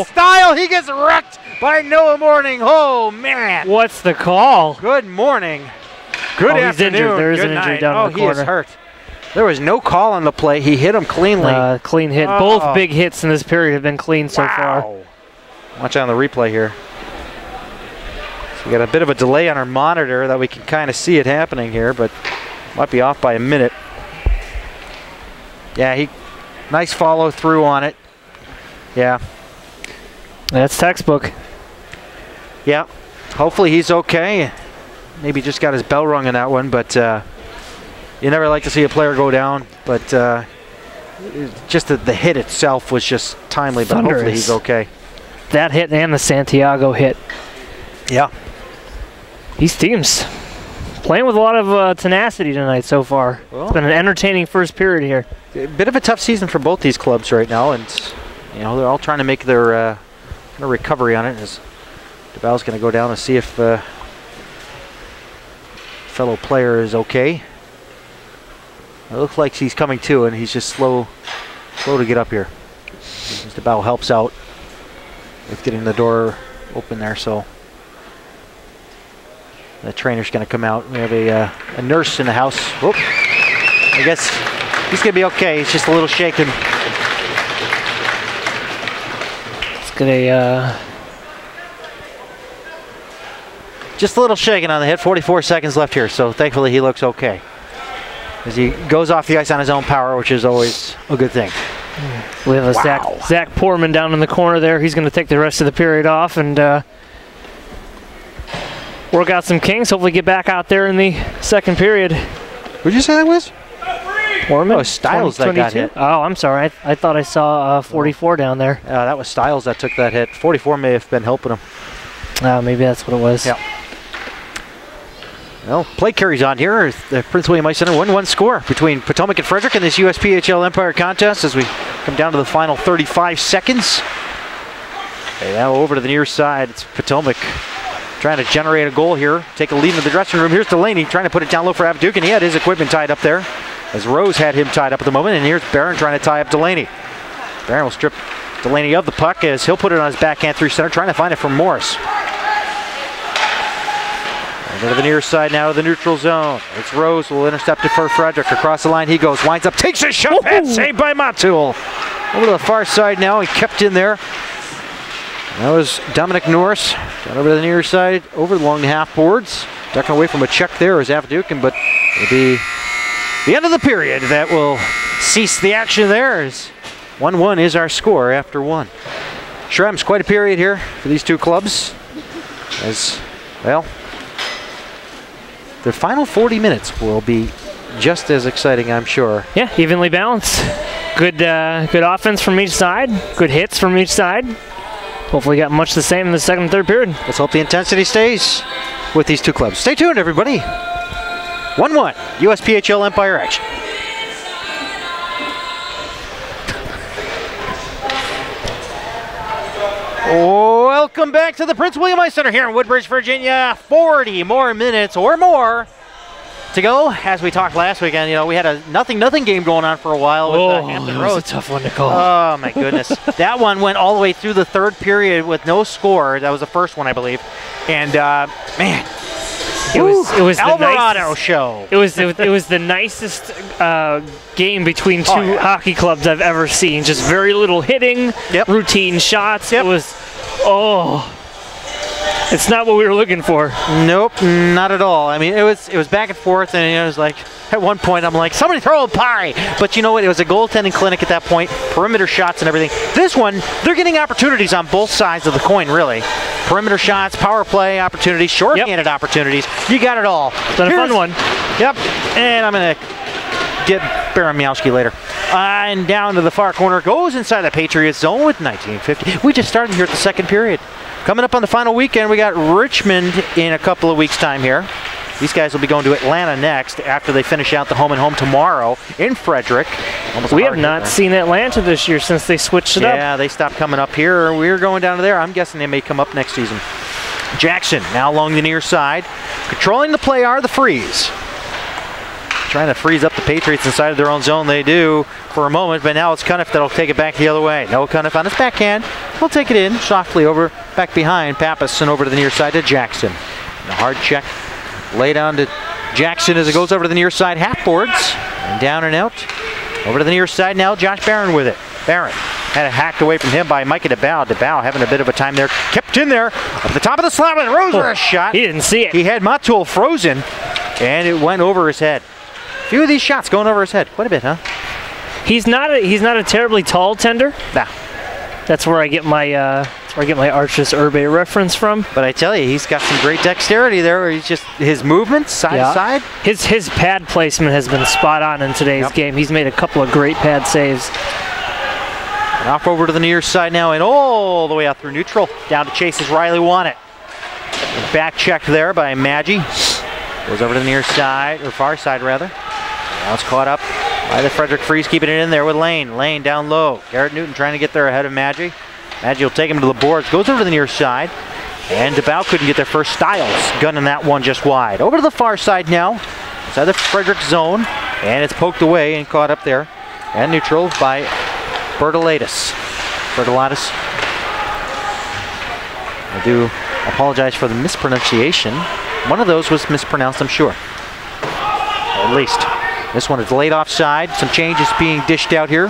style. He gets wrecked by Noah Morning. Oh, man. What's the call? Good morning. Good afternoon. He's injured. There is an injury down in the corner. He is hurt. There was no call on the play. He hit him cleanly. Clean hit. Both big hits in this period have been clean so far. Watch on the replay here. We got a bit of a delay on our monitor that we can kind of see it happening here, but might be off by a minute. Yeah, nice follow through on it. Yeah. That's textbook. Yeah. Hopefully he's okay. Maybe just got his bell rung on that one, but you never like to see a player go down, but just the hit itself was just timely, but hopefully he's okay. That hit and the Santiago hit. Yeah. These teams playing with a lot of tenacity tonight so far. Well, it's been an entertaining first period here. A bit of a tough season for both these clubs right now, and they're all trying to make their recovery on it. As DeVal's going to go down and see if fellow player is okay. It looks like he's coming to, and he's just slow to get up here. DeVal helps out with getting the door open there, so. The trainer's going to come out. We have a nurse in the house. Whoop. I guess he's going to be okay. He's just a little shaken. It's going to... Just a little shaken on the hit. 44 seconds left here, so thankfully he looks okay. As he goes off the ice on his own power, which is always a good thing. We have a Zach Poorman down in the corner there. He's going to take the rest of the period off, and work out some kinks. Hopefully get back out there in the second period. Who'd you say that was? Foreman? Oh, Styles that got hit. Oh, I'm sorry. I thought I saw 44 down there. That was Styles that took that hit. 44 may have been helping him. Maybe that's what it was. Yeah. Well, play carries on here. The Prince William Ice Center 1-1 score between Potomac and Frederick in this USPHL Empire contest as we come down to the final 35 seconds. Okay, now over to the near side. It's Potomac trying to generate a goal here. Take a lead into the dressing room. Here's Delaney trying to put it down low for Abduke, and he had his equipment tied up there as Rose had him tied up at the moment. And here's Barron trying to tie up Delaney. Barron will strip Delaney of the puck as he'll put it on his backhand through center, trying to find it from Morris. Over to the near side now to the neutral zone. It's Rose will intercept it for Frederick. Across the line he goes, winds up, takes a shot, and saved by Matul. Over to the far side now, he kept in there. That was Dominic Norris. Got over to the near side, over along the half boards. Ducking away from a check there is Avdukin, but it'll be the end of the period that will cease the action there. As 1-1 is our score after one. Shrams, quite a period here for these two clubs. As, well, the final 40 minutes will be just as exciting, I'm sure. Yeah, evenly balanced. Good offense from each side. Good hits from each side. Hopefully got much the same in the second and third period. Let's hope the intensity stays with these two clubs. Stay tuned, everybody. 1-1, USPHL Empire action. Welcome back to the Prince William Ice Center here in Woodbridge, Virginia. 40 more minutes or more to go. As we talked last weekend, you know, we had a nothing game going on for a while with Hampton Roads. That was a tough one to call. Oh my goodness. That one went all the way through the third period with no score. That was the first one, I believe. And man, it was Alvarado the show. It was the nicest game between two hockey clubs I've ever seen. Just very little hitting, routine shots. It was, it's not what we were looking for. Nope, not at all. I mean, it was back and forth, and it was like, at one point I'm like, somebody throw a pie. But you know what? It was a goaltending clinic at that point, perimeter shots and everything. This one, they're getting opportunities on both sides of the coin, really. Perimeter shots, power play opportunities, short-handed opportunities. You got it all. It's been a fun one. Yep, and I'm going to get Baron Miowski later. And down to the far corner, goes inside the Patriots zone with 1950. We just started here at the second period. Coming up on the final weekend, we got Richmond in a couple of weeks' time here. These guys will be going to Atlanta next after they finish out the home and home tomorrow in Frederick. We have not seen Atlanta this year since they switched it up. Yeah, they stopped coming up here. We're going down to there. I'm guessing they may come up next season. Jackson now along the near side. Controlling the play are the Freeze. Trying to freeze up the Patriots inside of their own zone. They do for a moment, but now it's Cuniff that'll take it back the other way. No Cuniff on his backhand. He'll take it in softly over, back behind Pappas and over to the near side to Jackson. And a hard check. Lay down to Jackson as it goes over to the near side half boards. And down and out. Over to the near side now, Josh Barron with it. Barron had it hacked away from him by Micah DeBow. DeBow having a bit of a time there. Kept in there. Up the top of the slot with Rose with a shot. He didn't see it. He had Matul frozen, and it went over his head. A few of these shots going over his head. Quite a bit, huh? He's not a terribly tall tender. Nah. That's where I get my Archis Urbe reference from. But I tell you, he's got some great dexterity there. Where he's just his movements side to side. His pad placement has been spot on in today's game. He's made a couple of great pad saves. And off over to the near side now, and all the way out through neutral, down to Chase as Riley won it. Back check there by Maggie. Goes over to the near side, or far side rather. Now it's caught up by the Frederick Freeze, keeping it in there with Lane. Lane down low. Garrett Newton trying to get there ahead of Maggie. Maggie will take him to the boards. Goes over to the near side. And DeBow couldn't get there first. Styles gunning that one just wide. Over to the far side now. Inside the Frederick zone. And it's poked away and caught up there. And neutral by Bertolatis. I do apologize for the mispronunciation. One of those was mispronounced, I'm sure. At least. This one is laid offside. Some changes being dished out here.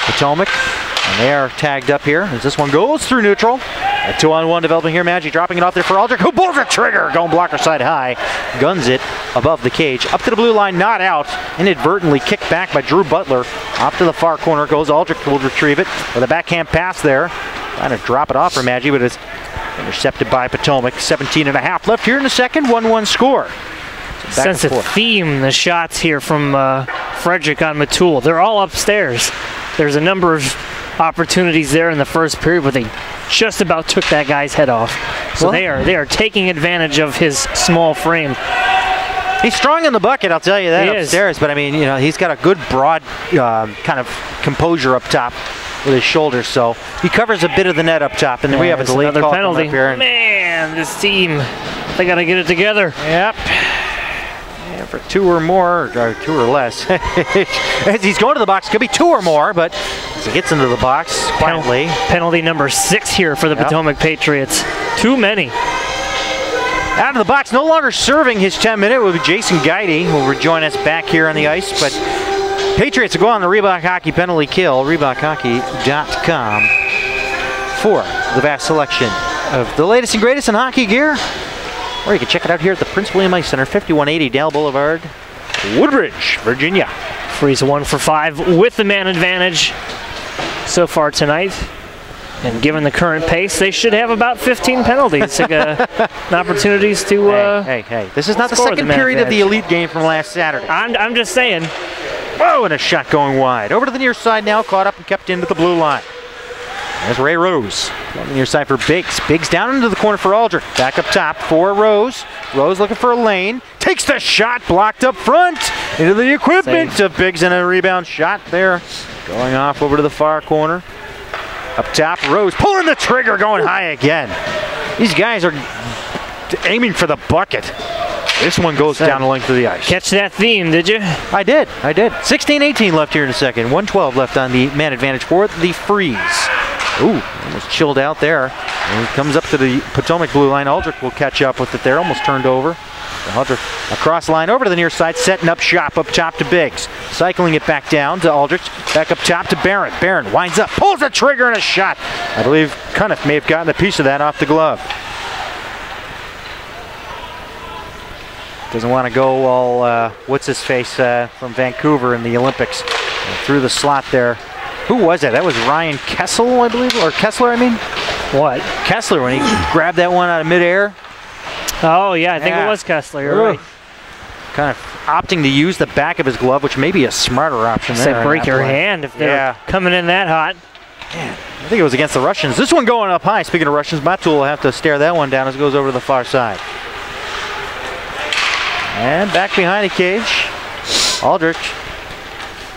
Potomac. And they are tagged up here as this one goes through neutral. A 2-on-1 developing here. Maggie dropping it off there for Aldrich, who pulls the trigger. Going blocker side high. Guns it above the cage. Up to the blue line, not out. Inadvertently kicked back by Drew Butler. Off to the far corner goes Aldrich, will retrieve it with a backhand pass there. Trying to drop it off for Maggie, but it's Intercepted by Potomac. 17.5 left here in the second. 1-1 score. So sense a theme, the shots here from Frederick on Matul. They're all upstairs. There's a number of opportunities there in the first period, but they just about took that guy's head off. So they are taking advantage of his small frame. He's strong in the bucket, I'll tell you that, he upstairs. Is. But I mean, he's got a good broad kind of composure up top with his shoulders. So he covers a bit of the net up top, and then we have a delayed call penalty. Up here. Man, this team, they got to get it together. Yep. For 2 or more, or 2 or less. As he's going to the box, could be 2 or more, but as he gets into the box quietly. Penalty number 6 here for the Potomac Patriots. Too many. Out of the box, no longer serving his 10-minute will be Jason Guidey, who will rejoin us back here on the ice. But Patriots will go on the Reebok Hockey penalty kill, ReebokHockey.com, for the vast selection of the latest and greatest in hockey gear. Or you can check it out here at the Prince William Ice Center, 5180 Dale Boulevard, Woodbridge, Virginia. Freeze 1 for 5 with the man advantage so far tonight. And given the current pace, they should have about 15 penalties. Opportunities to hey. This is not the second period of the elite game from last Saturday. I'm just saying. Whoa, and a shot going wide. Over to the near side now, caught up and kept into the blue line. There's Ray Rose on the near side for Biggs. Biggs down into the corner for Aldrich. Back up top for Rose. Rose looking for a lane. Takes the shot, blocked up front. Into the equipment of Biggs, and a rebound shot there. Going off over to the far corner. Up top, Rose pulling the trigger, going high again. These guys are aiming for the bucket. This one goes down the length of the ice. Catch that theme, did you? I did. 16-18 left here in the second. 1:12 left on the man advantage for the Freeze. Ooh, almost chilled out there. And he comes up to the Potomac blue line. Aldrich will catch up with it there. Almost turned over. Aldrich across line over to the near side, setting up shop up top to Biggs. Cycling it back down to Aldrich. Back up top to Barron. Barron winds up, pulls the trigger, and a shot. I believe Cunniff may have gotten a piece of that off the glove. Doesn't want to go all, what's-his-face from Vancouver in the Olympics. Through the slot there. Who was it? That was Ryan Kessel, I believe, or Kessler, I mean. What? Kessler, when he grabbed that one out of midair. Oh, yeah, I think it was Kessler, you're right. Kind of opting to use the back of his glove, which may be a smarter option there. Break your hand if they're coming in that hot. Man, I think it was against the Russians. This one going up high. Speaking of Russians, Matul will have to stare that one down as it goes over to the far side. And back behind the cage, Aldrich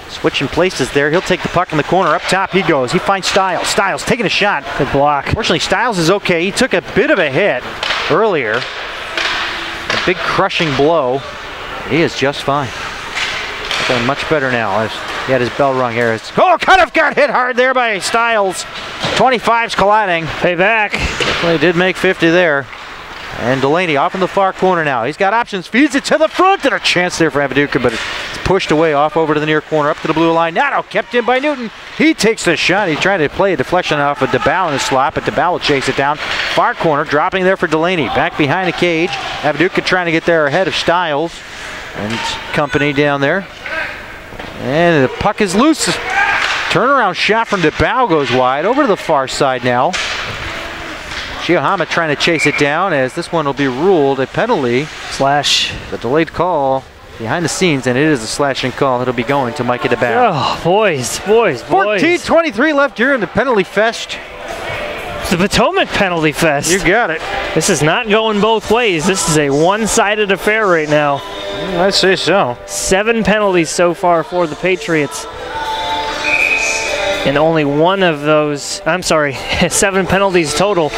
switching places there. He'll take the puck in the corner. Up top he goes. He finds Stiles. Stiles taking a shot. Good block. Fortunately, Stiles is okay. He took a bit of a hit earlier. A big crushing blow. He is just fine. Feeling much better now. He had his bell rung here. Kind of got hit hard there by Stiles. 25's colliding. Payback. Definitely did make 50 there. And Delaney off in the far corner now. He's got options, feeds it to the front, and a chance there for Avaduka, but it's pushed away off over to the near corner, up to the blue line. Nato kept in by Newton. He takes the shot. He tried to play a deflection off of DeBow in the slot, but DeBow will chase it down. Far corner, dropping there for Delaney. Back behind the cage. Avaduka trying to get there ahead of Stiles and company down there. And the puck is loose. Turnaround shot from DeBow goes wide. Over to the far side now. Shiohama trying to chase it down as this one will be ruled a penalty. Slash. The delayed call behind the scenes, and it is a slashing call. It'll be going to Micah DeBow. Oh, boys. 14-23 left here in the penalty fest. The Potomac penalty fest. You got it. This is not going both ways. This is a one-sided affair right now. I'd say so. 7 penalties so far for the Patriots. And only one of those, 7 penalties total.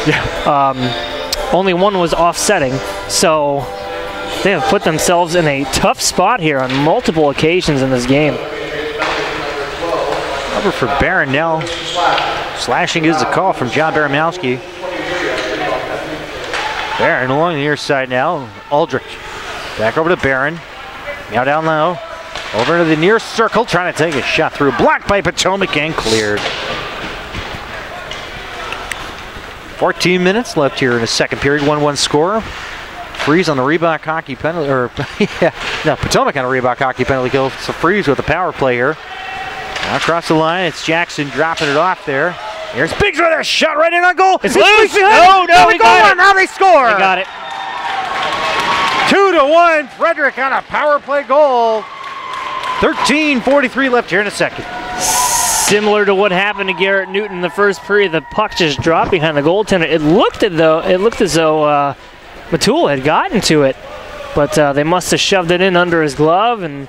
Only one was offsetting. So they have put themselves in a tough spot here on multiple occasions in this game. Over for Barron now. Slashing is the call from John Baranowski. Barron along the near side now. Aldrich back over to Barron. Now down low. Over to the near circle, trying to take a shot through. Blocked by Potomac and cleared. 14 minutes left here in the second period. 1-1 score. Freeze on the Reebok hockey penalty, Potomac on a Reebok hockey penalty kill. So Freeze with a power play here. Now across the line, it's Jackson dropping it off there. Here's Biggs with a shot right in on goal. It's Biggs loose. behind. No, he got it. Now they score. They got it. 2-1. Frederick on a power play goal. 13:43 left here in a second. Similar to what happened to Garrett Newton in the first period, the puck just dropped behind the goaltender. It looked as though Matul had gotten to it, but they must have shoved it in under his glove, and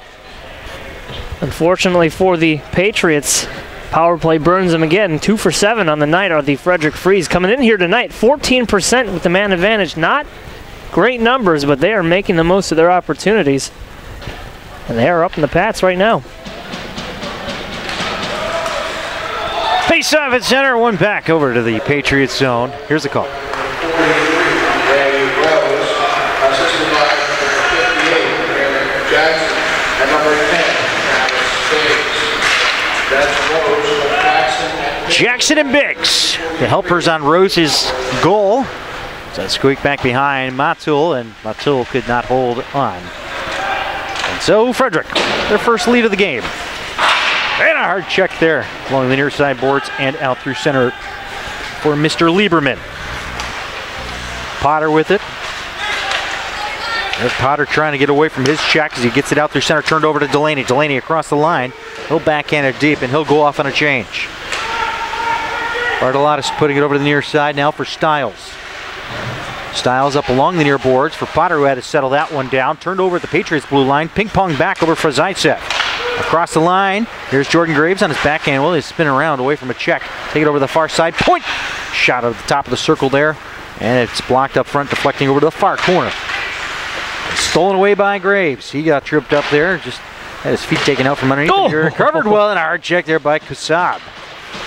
unfortunately for the Patriots, power play burns them again. 2 for 7 on the night are the Frederick Freeze. Coming in here tonight, 14% with the man advantage. Not great numbers, but they are making the most of their opportunities. And they are up in the Pats right now. Face off at center, one back over to the Patriots zone. Here's the call. Jackson and Biggs, the helpers on Rose's goal. So squeak back behind Matul, and Matul could not hold on. And so Frederick, their first lead of the game. And a hard check there along the near side boards and out through center for Mr. Lieberman. Potter with it. There's Potter trying to get away from his check as he gets it out through center, turned over to Delaney. Delaney across the line. He'll backhand it deep and he'll go off on a change. Bartolotta's putting it over to the near side now for Stiles. Stiles up along the near boards for Potter, who had to settle that one down. Turned over at the Patriots blue line. Ping pong back over for Zaitsev. Across the line, here's Jordan Graves on his backhand. Well, he's spinning around away from a check. Take it over the far side. Point! Shot at the top of the circle there. And it's blocked up front, deflecting over to the far corner. Stolen away by Graves. He got tripped up there. Just had his feet taken out from underneath him here. Covered well, and a hard check there by Kusab.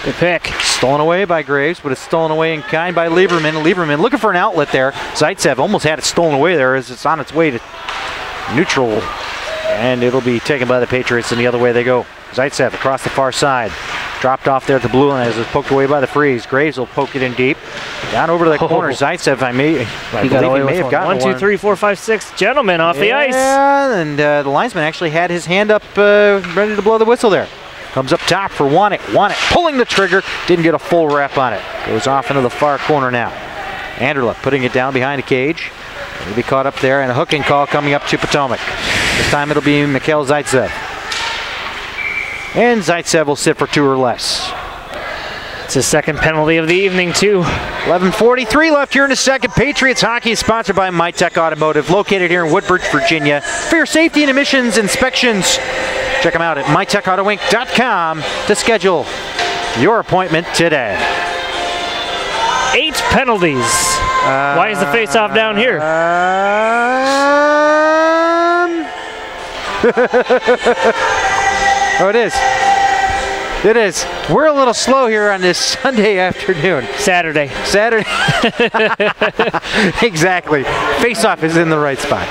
Good pick. Stolen away by Graves, but it's stolen away in kind by Lieberman. Lieberman looking for an outlet there. Zaitsev almost had it stolen away there as it's on its way to neutral. And it'll be taken by the Patriots, and the other way they go. Zaitsev across the far side. Dropped off there at the blue line as it's poked away by the Freeze. Graves will poke it in deep. Down over to the corner. Zaitsev, I believe he may have gotten 1, 2, 3, 4, 5, 6 gentlemen off the ice. Yeah, and the linesman actually had his hand up ready to blow the whistle there. Comes up top for Wannick. Wannick pulling the trigger. Didn't get a full wrap on it. Goes off into the far corner now. Anderla putting it down behind the cage. He'll be caught up there, and a hooking call coming up to Potomac. This time it'll be Mikhail Zaitsev. And Zaitsev will sit for 2 or less. It's his second penalty of the evening, too. 11:43 left here in the second. Patriots hockey is sponsored by MyTech Automotive, located here in Woodbridge, Virginia. For your safety and emissions inspections, check them out at mytechautoinc.com to schedule your appointment today. 8 penalties. Why is the face-off down here? Oh, it is. It is. We're a little slow here on this Sunday afternoon. Saturday. Exactly. Face-off is in the right spot.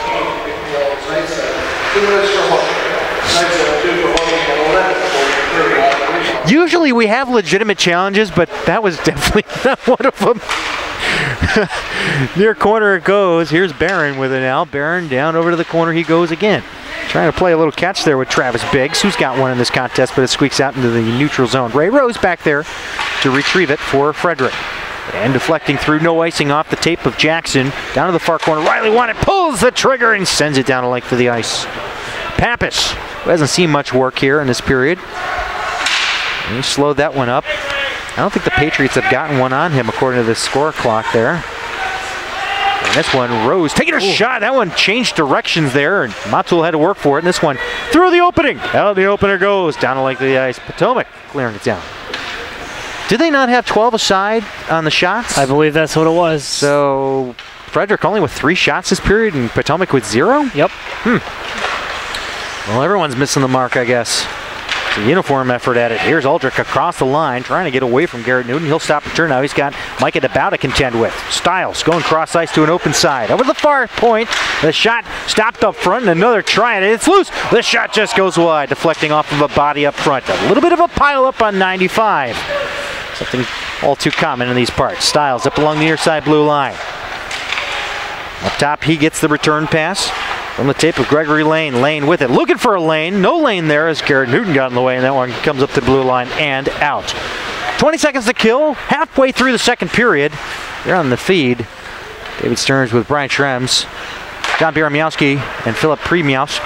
Usually we have legitimate challenges, but that was definitely not one of them. Near corner it goes. Here's Barron with it now. Barron down over to the corner he goes again. Trying to play a little catch there with Travis Biggs, who's got one in this contest, but it squeaks out into the neutral zone. Ray Rose back there to retrieve it for Frederick. And deflecting through, no icing off the tape of Jackson. Down to the far corner. Riley Wannick pulls the trigger and sends it down the length of the ice. Pappas, who hasn't seen much work here in this period. And he slowed that one up. I don't think the Patriots have gotten one on him according to the score clock there. And this one, Rose taking a shot. That one changed directions there, and Matul had to work for it. And this one through the opening. Out the opener goes. Down the length of the ice. Potomac clearing it down. Did they not have 12 aside on the shots? I believe that's what it was. So Frederick only with 3 shots this period and Potomac with 0? Yep. Well, everyone's missing the mark, I guess. It's a uniform effort at it. Here's Aldrich across the line, trying to get away from Garrett Newton. He'll stop return now. He's got Micah DeBow to contend with. Stiles going cross ice to an open side. Over the far point, the shot stopped up front, and another try at it. It's loose. The shot just goes wide, deflecting off of a body up front. A little bit of a pile up on 95. Something all too common in these parts. Stiles up along the near side blue line. Up top, he gets the return pass. From the tape of Gregory Lane. Lane with it. Looking for a lane. No lane there as Garrett Newton got in the way, and that one comes up to the blue line and out. 20 seconds to kill, halfway through the second period. They're on the feed. David Stearns with Brian Schrems, John Bieremiowski, and Philip Premiaus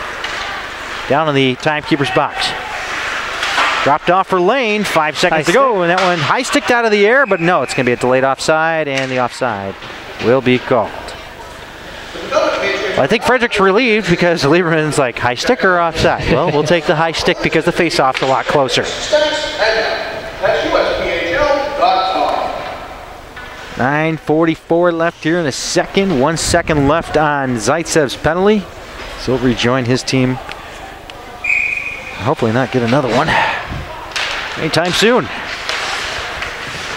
down in the timekeeper's box. Dropped off for Lane, 5 seconds to go, and that one high sticked out of the air, but no, it's going to be a delayed offside, and the offside will be called. Well, I think Frederick's relieved because Lieberman's like, high stick or offside? Well, we'll take the high stick because the face-off's a lot closer. 9:44 left here in the second. 1 second left on Zaitsev's penalty. So he'll rejoin his team. Hopefully not get another one anytime soon.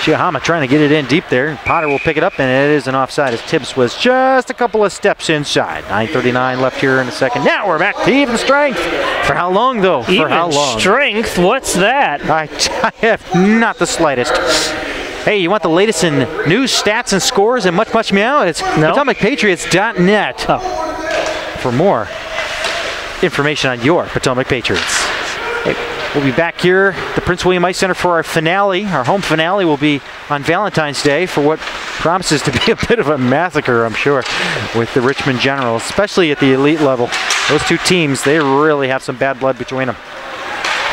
Shiyahama trying to get it in deep there. Potter will pick it up, and it is an offside as Tibbs was just a couple of steps inside. 9:39 left here in the second. Now we're back to even strength. For how long, though? For how long? Strength? What's that? I have not the slightest. Hey, you want the latest in news, stats, and scores and much, much meow? It's PotomacPatriots.net for more information on your Potomac Patriots. Hey, we'll be back here at the Prince William Ice Center for our finale. Our home finale will be on Valentine's Day for what promises to be a bit of a massacre, I'm sure, with the Richmond Generals, especially at the elite level. Those two teams, they really have some bad blood between them.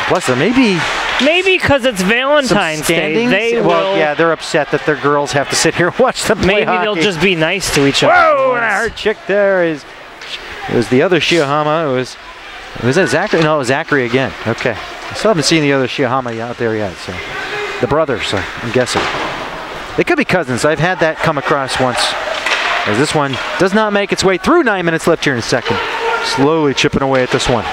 Plus, there may be... Maybe because it's Valentine's Day. Yeah, they're upset that their girls have to sit here and watch them play hockey. They'll just be nice to each other. Whoa, and I heard chick there is... It was the other Shiyahama. Was that Zachary? No, it was Zachary again. Okay. I still haven't seen the other Shiyahama out there yet. So the brothers, I'm guessing. They could be cousins. I've had that come across once. As this one does not make its way through. 9 minutes left here in the second. Slowly chipping away at this one.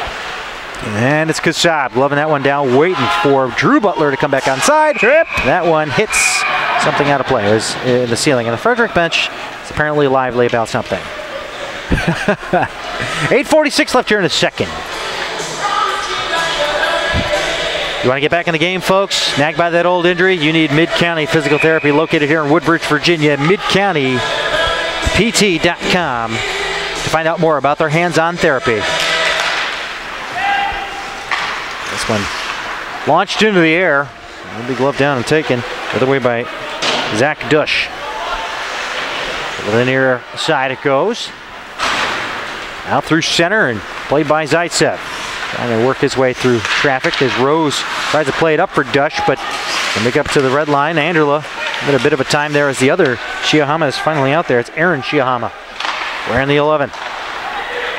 And it's Kassab loving that one down, waiting for Drew Butler to come back onside. Trip. That one hits something out of play. It was in the ceiling. And the Frederick bench is apparently lively about something. 8:46 left here in the second. You want to get back in the game, folks? Nagged by that old injury? You need Mid-County Physical Therapy located here in Woodbridge, Virginia. MidCountyPT.com to find out more about their hands-on therapy. This one launched into the air. Will be gloved down and taken. The other way by Zach Dush. To the near side it goes. Out through center and played by Zaitsev. Trying to work his way through traffic as Rose tries to play it up for Dush, but to make up to the red line. Anderla had a bit of a time there as the other Shiyahama is finally out there. It's Aaron Shiyahama wearing the 11.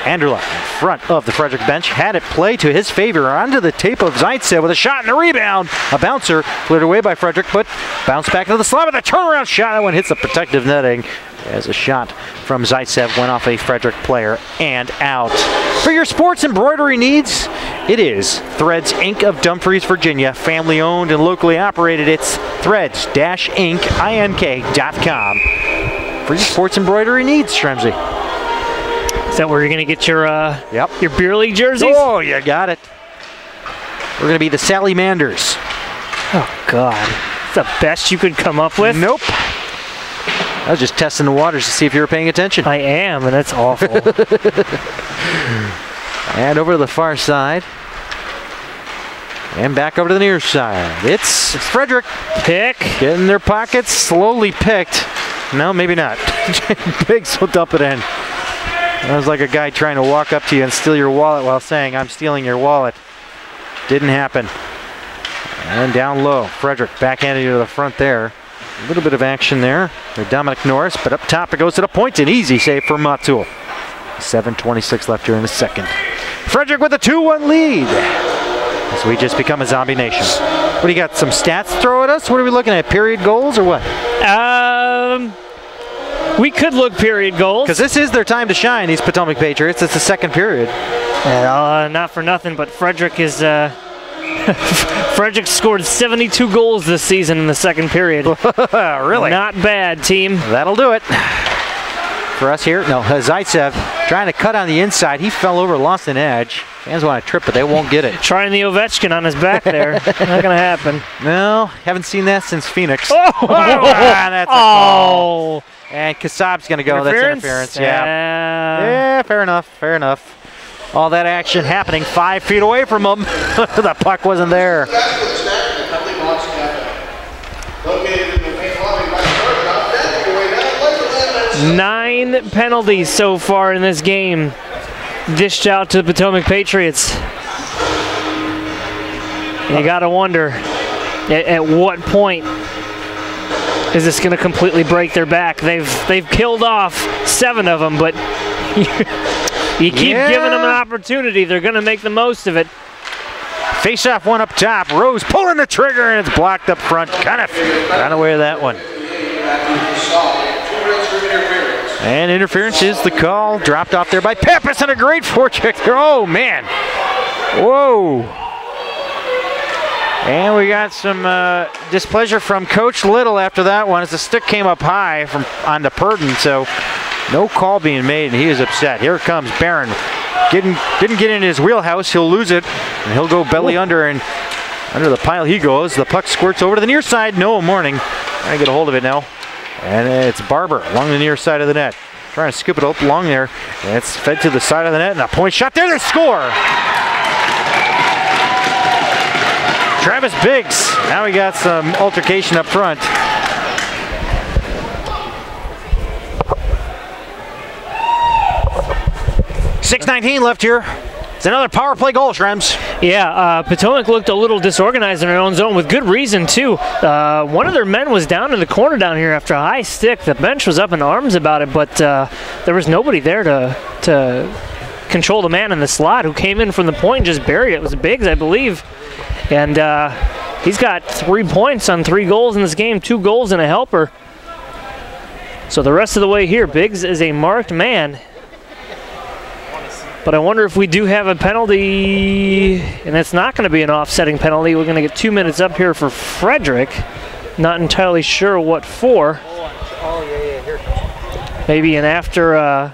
Anderla in front of the Frederick bench. Had it play to his favor onto the tape of Zaitsev with a shot and a rebound. A bouncer cleared away by Frederick, but bounced back into the slot with a turnaround shot. That one hits the protective netting as a shot from Zaitsev went off a Frederick player and out. For your sports embroidery needs, it is Threads Inc. of Dumfries, Virginia. Family owned and locally operated. It's threads-ink.com. For your sports embroidery needs, Stremsy. Is that where you're going to get your beer league jerseys? Oh, you got it. We're going to be the Sally Manders. Oh, God. That's the best you could come up with? Nope. I was just testing the waters to see if you were paying attention. I am, and that's awful. And over to the far side. And back over to the near side. It's Frederick. Pick. Getting their pockets slowly picked. No, maybe not. Biggs will dump it in. That was like a guy trying to walk up to you and steal your wallet while saying, I'm stealing your wallet. Didn't happen. And down low, Frederick backhanded to the front there. A little bit of action there for Dominic Norris, but up top it goes to the point. An easy save for Matul. 7:26 left here in the second. Frederick with a 2-1 lead. As we just become a zombie nation. What do you got? Some stats to throw at us? What are we looking at? Period goals or what? We could look period goals. Because this is their time to shine, these Potomac Patriots. It's the second period. Not for nothing, but Frederick is... Frederick scored 72 goals this season in the second period. Really? Not bad, team. That'll do it. For us here, no, Zaitsev trying to cut on the inside. He fell over, lost an edge. Fans want to trip, but they won't get it. Trying the Ovechkin on his back there. Not going to happen. No, haven't seen that since Phoenix. Oh! That's a call. And Kassab's going to go. That's interference. Yeah, fair enough. Fair enough. All that action happening 5 feet away from him. The puck wasn't there. Located in the main lobby by Georgia, that's your way down. 9 penalties so far in this game, dished out to the Potomac Patriots. You gotta wonder, at what point is this gonna completely break their back? They've killed off 7 of them, but you keep giving them an opportunity, they're gonna make the most of it. Face-off one up top. Rose pulling the trigger, and it's blocked up front. Kind of ran away with that one. And interference is the call. Dropped off there by Pappas, and a great forecheck there. Oh, man. Whoa. And we got some displeasure from Coach Little after that one as the stick came up high from onto Purdon. So no call being made, and he is upset. Here comes Barron. Didn't get in his wheelhouse. He'll lose it, and he'll go belly under, and under the pile he goes. The puck squirts over to the near side. Noah Morning trying to get a hold of it now. And it's Barber along the near side of the net. Trying to scoop it up along there. And it's fed to the side of the net, and a point shot there. They score! Travis Biggs. Now we got some altercation up front. .6:19 left here. It's another power play goal, Shrems. Yeah, Potomac looked a little disorganized in their own zone with good reason, too. One of their men was down in the corner down here after a high stick. The bench was up in arms about it, but there was nobody there to control the man in the slot who came in from the point and just buried it. It was Biggs, I believe. And he's got 3 points on 3 goals in this game, 2 goals and a helper. So the rest of the way here, Biggs is a marked man. But I wonder if we do have a penalty, and it's not going to be an offsetting penalty. We're going to get 2 minutes up here for Frederick. Not entirely sure what for. Oh, yeah, here it comes. Maybe an after...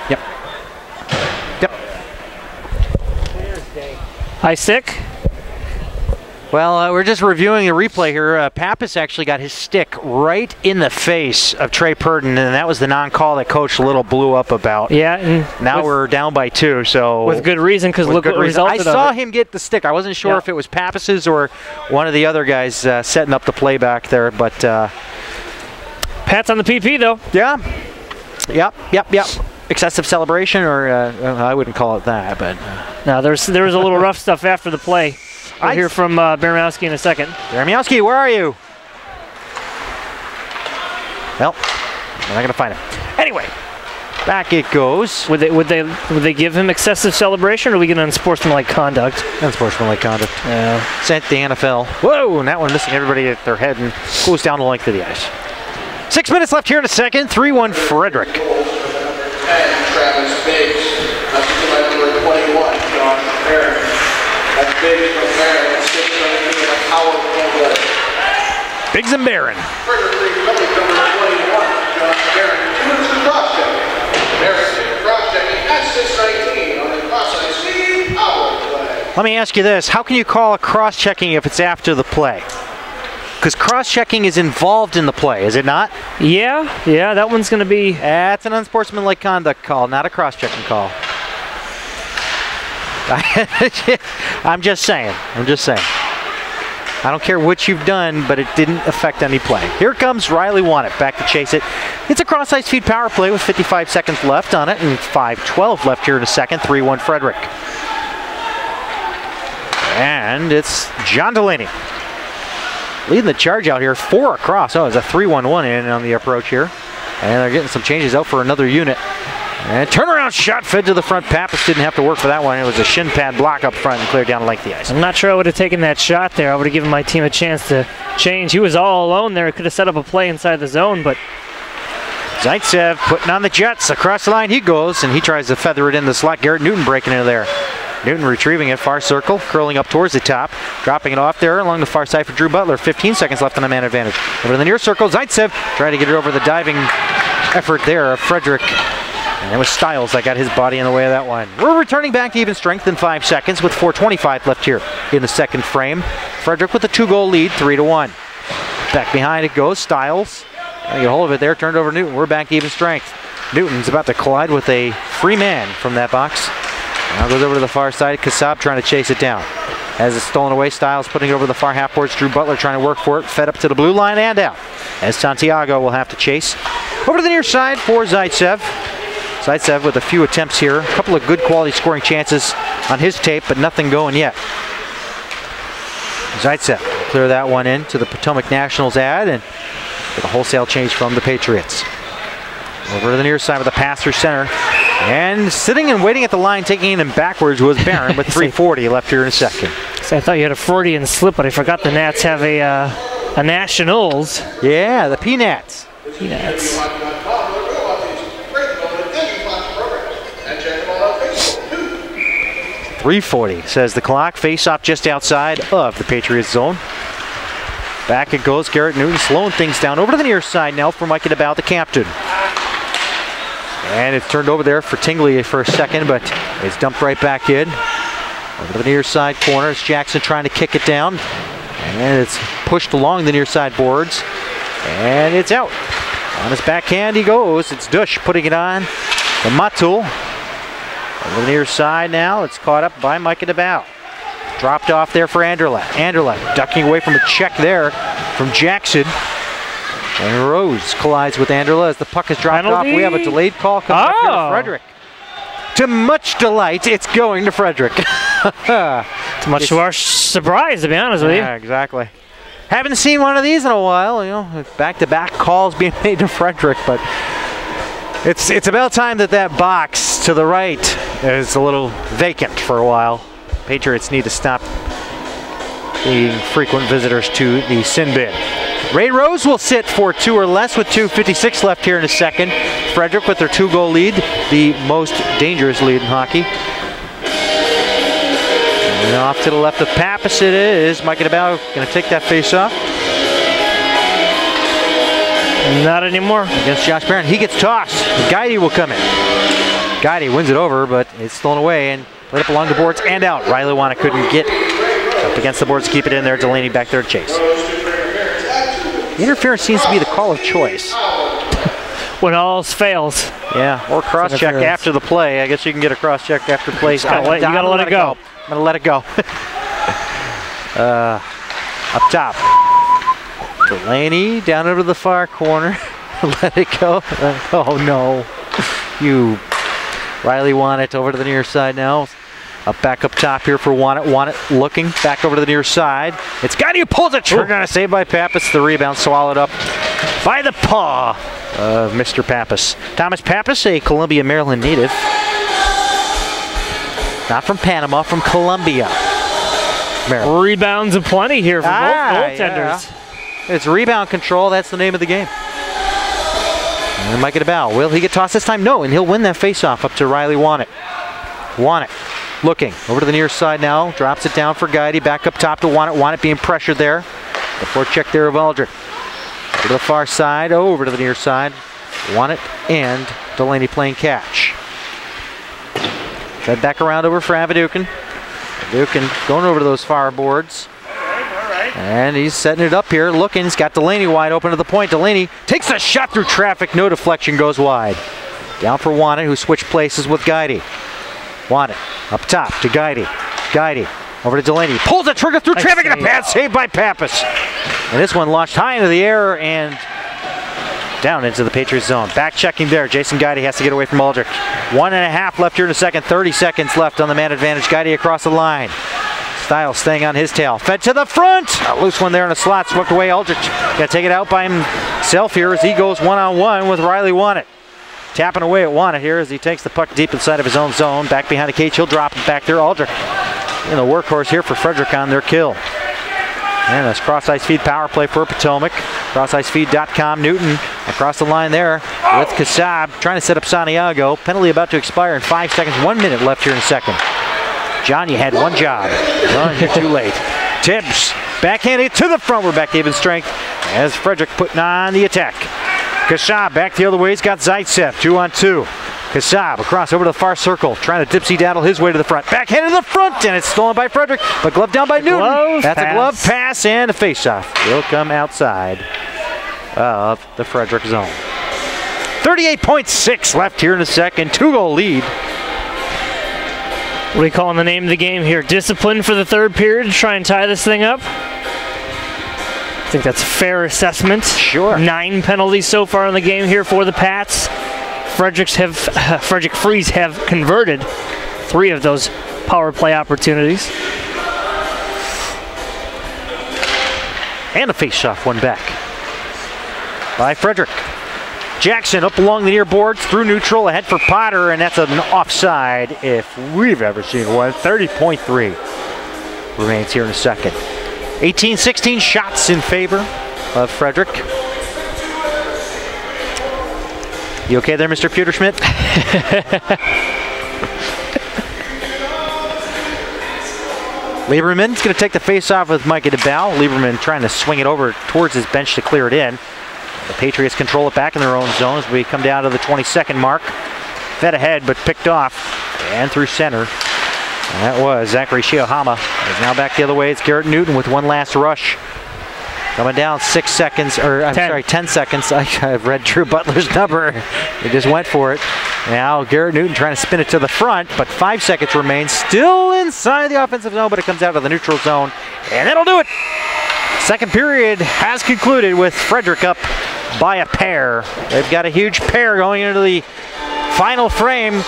Yep. High stick. Well, we're just reviewing the replay here. Pappas actually got his stick right in the face of Trey Purdon, and that was the non-call that Coach Little blew up about. Yeah. And now we're down by 2, so... With good reason, because look what resulted I saw him get the stick. I wasn't sure if it was Pappas's or one of the other guys setting up the play back there, but... Pat's on the PP, though. Yeah. Yep. Excessive celebration, or I wouldn't call it that, but... No, there was a little rough stuff after the play. We'll hear from Baramowski in a second. Baramowski, where are you? Well, we're not going to find him. Anyway, back it goes. Would they give him excessive celebration, or are we get unsportsmanlike conduct? Unsportsmanlike conduct. Yeah. Sent the NFL. Whoa, and that one missing everybody at their head and goes down the length of the ice. 6 minutes left here in the second. 3-1 Frederick. And Travis Biggs. That's number 21, John Barron. That's Biggs from Barron. That's 6-19 and a power play. Biggs and Barron. Frederick number 21, John Barron. 2 minutes of cross-checking. Barron cross-checking at 6:19 on the cross-ice speed power play. Let me ask you this. How can you call a cross-checking if it's after the play? Because cross-checking is involved in the play, is it not? Yeah, that one's going to be... That's an unsportsmanlike conduct call, not a cross-checking call. I'm just saying. I don't care what you've done, but it didn't affect any play. Here comes Riley Wannett back to chase it. It's a cross-ice feed power play with 55 seconds left on it and 5:12 left here in the second. 3-1 Frederick. And it's John Delaney leading the charge out here. 4 across. Oh, it's a 3-1-1 in on the approach here. And they're getting some changes out for another unit. And turnaround shot fed to the front. Pappas didn't have to work for that one. It was a shin pad block up front and cleared down the length of the ice. I'm not sure I would have taken that shot there. I would have given my team a chance to change. He was all alone there. Could have set up a play inside the zone, but... Zaitsev putting on the Jets. Across the line he goes, and he tries to feather it in the slot. Garrett Newton breaking into there. Newton retrieving it, far circle, curling up towards the top, dropping it off there along the far side for Drew Butler. 15 seconds left on the man advantage. Over to the near circle, Zaitsev trying to get it over the diving effort there of Frederick. And it was Stiles that got his body in the way of that one. We're returning back to even strength in 5 seconds with 4:25 left here in the second frame. Frederick with a 2-goal lead, 3-1. Back behind it goes Stiles. Trying to get a hold of it there, turned over Newton. We're back to even strength. Newton's about to collide with a free man from that box. Now goes over to the far side. Kassab trying to chase it down. As it's stolen away, Styles putting it over the far half boards. Drew Butler trying to work for it. Fed up to the blue line and out. As Santiago will have to chase. Over to the near side for Zaitsev. Zaitsev with a few attempts here. A couple of good quality scoring chances on his tape, but nothing going yet. Zaitsev clear that one in to the Potomac Nationals ad and with a wholesale change from the Patriots. Over to the near side with a pass through center. And sitting and waiting at the line, taking it backwards was Barron with 3:40 left here in a second. So I thought you had a Freudian slip, but I forgot the Nats have a Nationals. Yeah, the P-Nats. P-Nats. 3:40 says the clock. Face off just outside of the Patriots zone. Back it goes. Garrett Newton slowing things down. Over to the near side now for Mike About, the captain. And it's turned over there for Tingley for a second, but it's dumped right back in. Over to the near side corner. It's Jackson trying to kick it down. And it's pushed along the near side boards. And it's out. On his backhand he goes. It's Dush putting it on the Matul. Over the near side now. It's caught up by Mike About. Dropped off there for Anderlecht. Anderlecht ducking away from a check there from Jackson. And Rose collides with Anderlecht as the puck is dropped off. We have a delayed call coming up here to Frederick. To much delight, it's going to Frederick. To much to our surprise, to be honest with you. Yeah, exactly. Haven't seen one of these in a while. You know, back-to-back calls being made to Frederick, but it's about time that box to the right is a little vacant for a while. Patriots need to stop being frequent visitors to the sin bin. Ray Rose will sit for 2 or less with 2:56 left here in a second. Frederick with their 2-goal lead, the most dangerous lead in hockey. And off to the left of Pappas it is. Mike About going to take that face off. Not anymore. Against Josh Barron. He gets tossed. Guidey will come in. Guidey wins it over, but it's stolen away and played up along the boards and out. Riley Wanna couldn't get up against the boards to keep it in there. Delaney back there to chase. Interference seems to be the call of choice. When all else fails. Yeah, or cross-check after the play. I guess you can get a cross-check after play. You gotta let it go. I'm gonna let it go. Up top. Delaney down over the far corner. Let it go. Oh no. Riley Wanna over to the near side now. Back up top here for Wanna looking back over to the near side. It's Guidey who pulls it. Turned on a save by Pappas. The rebound swallowed up by the paw of Mr. Pappas. Thomas Pappas, a Columbia, Maryland native. Not from Panama, from Columbia, Maryland. Rebounds aplenty here for both goaltenders. Yeah. It's rebound control. That's the name of the game. And Mike About. Will he get tossed this time? No, and he'll win that faceoff up to Riley Wanna. Wanna looking over to the near side now. Drops it down for Guidey. Back up top to Wanna. Wanna being pressured there. The forecheck there of Aldrich. To the far side, over to the near side. Wanna and Delaney playing catch. Fed back around over for Avadukin. Avadukin going over to those far boards. And he's setting it up here, looking. He's got Delaney wide open to the point. Delaney takes a shot through traffic. No deflection, goes wide. Down for Wanna, who switched places with Guidey. Wanna up top to Guidey. Guidey over to Delaney. Pulls the trigger through traffic and a bad save by Pappas. And this one launched high into the air and down into the Patriots zone. Back checking there. Jason Guidey has to get away from Aldrich. 1.5 left here in a second. 30 seconds left on the man advantage. Guidey across the line. Styles staying on his tail. Fed to the front. A loose one there in the slot. Swept away Aldrich. Got to take it out by himself here as he goes one-on-one with Riley Wanna. Tapping away at Wanna here as he takes the puck deep inside of his own zone. Back behind the cage. He'll drop it back there. Aldrich in the workhorse here for Frederick on their kill. And that's cross-ice feed power play for Potomac. CrossIceFeed.com. Newton across the line there with Kassab trying to set up Santiago. Penalty about to expire in 5 seconds. 1 minute left here in a second. John, you had one job. Well, you're too late. Tibbs backhanded to the front. We're back to even strength as Frederick putting on the attack. Kassab back the other way. He's got Zaitsev 2-on-2. Kassab across over to the far circle, trying to dipsy-daddle his way to the front. Backhand to the front, and it's stolen by Frederick, but gloved down by Newton. That's a glove pass and a face-off. Will come outside of the Frederick zone. 38.6 left here in a second. 2-goal lead. What are we calling the name of the game here? Discipline for the third period to try and tie this thing up? I think that's a fair assessment. Sure. 9 penalties so far in the game here for the Pats. Frederick Freeze have converted 3 of those power play opportunities. And a face-off, one back by Frederick. Jackson up along the near boards through neutral, ahead for Potter, and that's an offside if we've ever seen one. 30.3 remains here in a second. 18-16 shots in favor of Frederick. You okay there, Mr. Pewterschmidt? Lieberman's going to take the face-off with Micah DeBow. Lieberman trying to swing it over towards his bench to clear it in. The Patriots control it back in their own zone as we come down to the 22nd mark. Fed ahead, but picked off and through center. And that was Zachary Shiohama. He's now back the other way. It's Garrett Newton with one last rush. Coming down 6 seconds, or I'm sorry, 10 seconds. I've read Drew Butler's number. He just went for it. Now Garrett Newton trying to spin it to the front, but 5 seconds remain. Still inside the offensive zone, but it comes out of the neutral zone, and that'll do it. Second period has concluded with Frederick up by a pair. They've got a huge pair going into the final frame.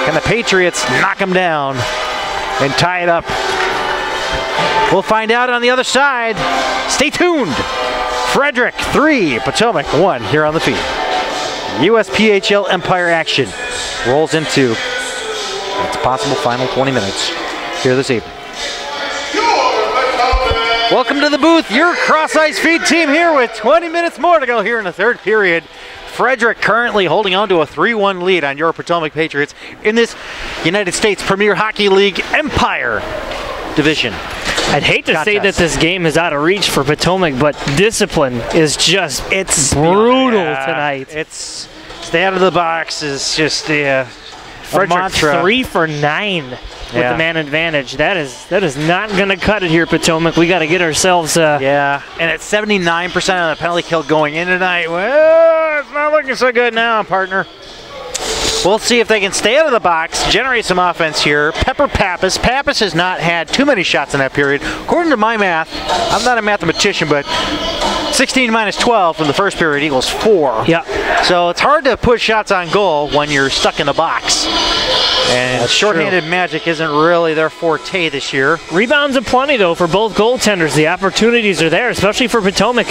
Can the Patriots knock them down and tie it up? We'll find out on the other side. Stay tuned. Frederick 3, Potomac 1 here on the feed. USPHL Empire action rolls into its possible final 20 minutes here this evening. Welcome to the booth, your cross-ice feed team here with 20 minutes more to go here in the third period. Frederick currently holding on to a 3-1 lead on your Potomac Patriots in this United States Premier Hockey League Empire division. I'd hate to say that this game is out of reach for Potomac, but discipline is just, it's brutal tonight. It's stay out of the box is just Frederick 3 for 9 with the man advantage. That is not going to cut it here, Potomac. We got to get ourselves. And at 79% on the penalty kill going in tonight. Well, it's not looking so good now, partner. We'll see if they can stay out of the box, generate some offense here. Pepper Pappas. Pappas has not had too many shots in that period. According to my math, I'm not a mathematician, but 16 minus 12 from the first period equals 4. Yeah. So it's hard to put shots on goal when you're stuck in the box. And shorthanded magic isn't really their forte this year. Rebounds aplenty, though, for both goaltenders. The opportunities are there, especially for Potomac.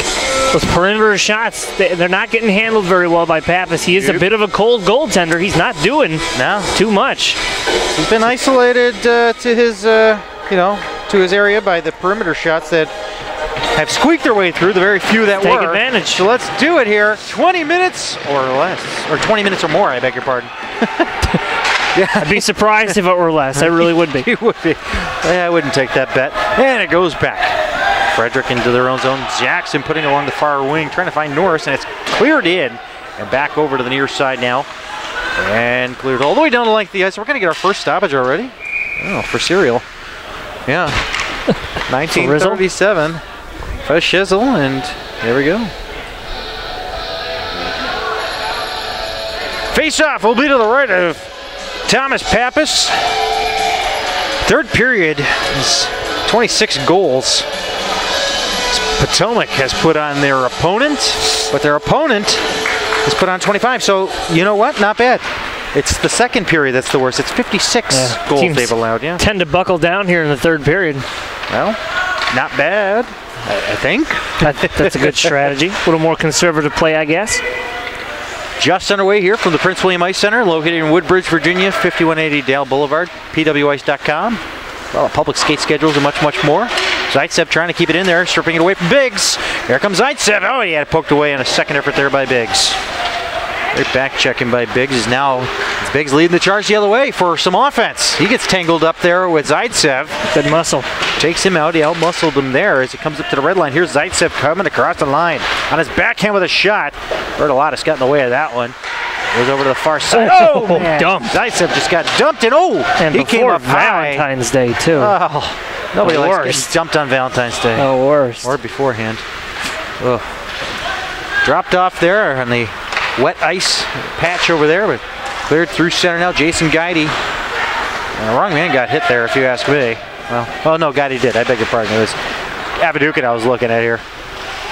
Those perimeter shots, they're not getting handled very well by Pappas. He is a bit of a cold goaltender. He's not doing too much. He's been isolated to his, to his area by the perimeter shots that have squeaked their way through, the very few that Take were. advantage. So let's do it here. 20 minutes or less, or 20 minutes or more, I beg your pardon. I'd be surprised if it were less. I really would be. You would be. I wouldn't take that bet. And it goes back. Frederick into their own zone. Jackson putting along the far wing, trying to find Norris, and it's cleared in. And back over to the near side now. And cleared all the way down the length of the ice. We're going to get our first stoppage already. Oh, for cereal. Yeah. 1937. First shizzle, and there we go. Face-off will be to the right of Thomas Pappas. Third period is 26 goals. Potomac has put on their opponent, but their opponent has put on 25. So, you know what? Not bad. It's the second period that's the worst. It's 56 goals teams they've allowed, tend to buckle down here in the third period. Well, not bad, I think. That's a good strategy. A little more conservative play, I guess. Just underway here from the Prince William Ice Center, located in Woodbridge, Virginia, 5180 Dale Boulevard, pwice.com. Well, public skate schedules and much, much more. Zaitsev trying to keep it in there, stripping it away from Biggs. Here comes Zaitsev. Oh, he had it poked away on a second effort there by Biggs. Great back checking by Biggs is now Biggs leading the charge the other way for some offense. He gets tangled up there with Zaitsev. Good muscle. Takes him out. He out-muscled him there as he comes up to the red line. Here's Zaitsev coming across the line on his backhand with a shot. Bertolatis got in the way of that one. Goes over to the far side. Oh, man. Dumped. Zaitsev just got dumped, and he came up Valentine's Day, too. Oh, nobody likes getting dumped on Valentine's Day. Oh, worst. Or beforehand. Ugh. Dropped off there on the wet ice patch over there, but cleared through center now. Jason Guidey The wrong man got hit there, if you ask me. Well, oh no, Guidy did. I beg your pardon. It was Avadukin I was looking at here.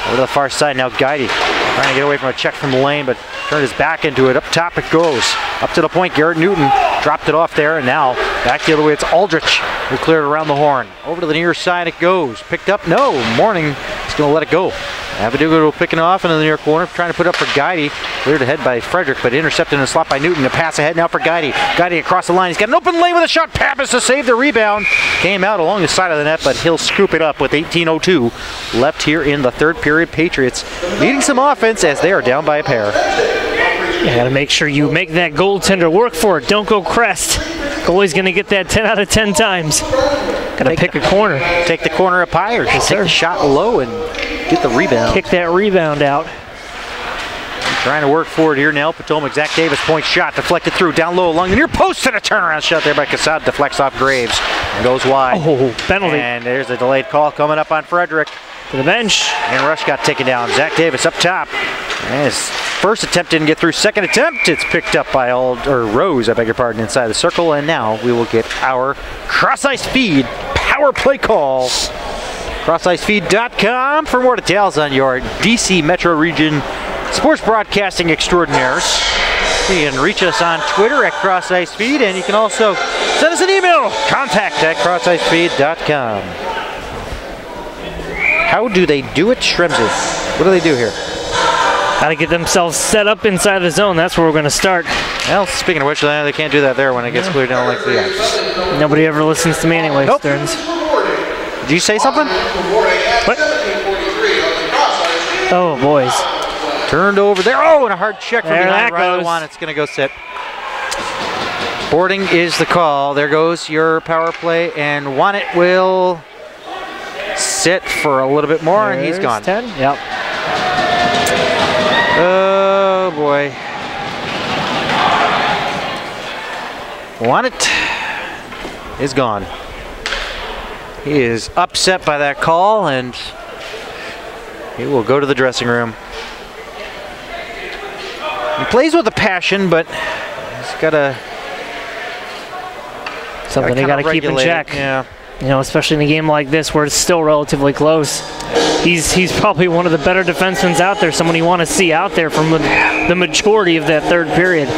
Over to the far side now, Guidy trying to get away from a check from the lane, but turned his back into it. Up top it goes. Up to the point, Garrett Newton dropped it off there, and now back the other way, it's Aldrich who cleared around the horn. Over to the near side it goes. Picked up, no, Morning is going to let it go. Avadukin will pick it off into the near corner, trying to put up for Guidy. Cleared ahead by Frederick, but intercepted in a slot by Newton. A pass ahead now for Guidy. Guidy across the line. He's got an open lane with a shot. Pappas to save the rebound. Came out along the side of the net, but he'll scoop it up with 18:02 left here in the third period. Patriots needing some offense as they are down by a pair. You gotta make sure you make that goaltender work for it. Don't go crest. Goalie's gonna get that 10 out of 10 times. Gotta pick a corner. Take the corner up high or just take the shot low and get the rebound. Kick that rebound out. Trying to work forward here now. Potomac, Zach Davis, point shot, deflected through, down low along the near post, and a turnaround shot there by Casad, deflects off Graves and goes wide. Oh, penalty. And there's a delayed call coming up on Frederick. To the bench. And Rush got taken down. Zach Davis up top. And his first attempt didn't get through. Second attempt, it's picked up by Rose, I beg your pardon, inside the circle. And now we will get our cross-ice feed power play call. CrossIceFeed.com for more details on your DC Metro Region sports broadcasting extraordinaires. You can reach us on Twitter at CrossIceFeed, and you can also send us an email, contact@CrossIceFeed.com. How do they do it, Shremsy? What do they do here? Got to get themselves set up inside the zone. That's where we're going to start. Well, speaking of which, they can't do that there when it gets cleared down like the ice. Nobody ever listens to me anyway, Nope. Stearns. Did you say something? What? Oh, boys. Turned over there. Oh, and a hard check from There behind that Riley goes. Juan. It's going to go sit. Boarding is the call. There goes your power play, and Juanet will sit for a little bit more, and he's gone. 10. Yep. Oh, boy. Juanet is gone. He is upset by that call, and he will go to the dressing room. He plays with a passion, but he's got to Something they got to keep in check. Yeah. You know, especially in a game like this where it's still relatively close. He's probably one of the better defensemen out there, someone you want to see out there from the majority of that third period.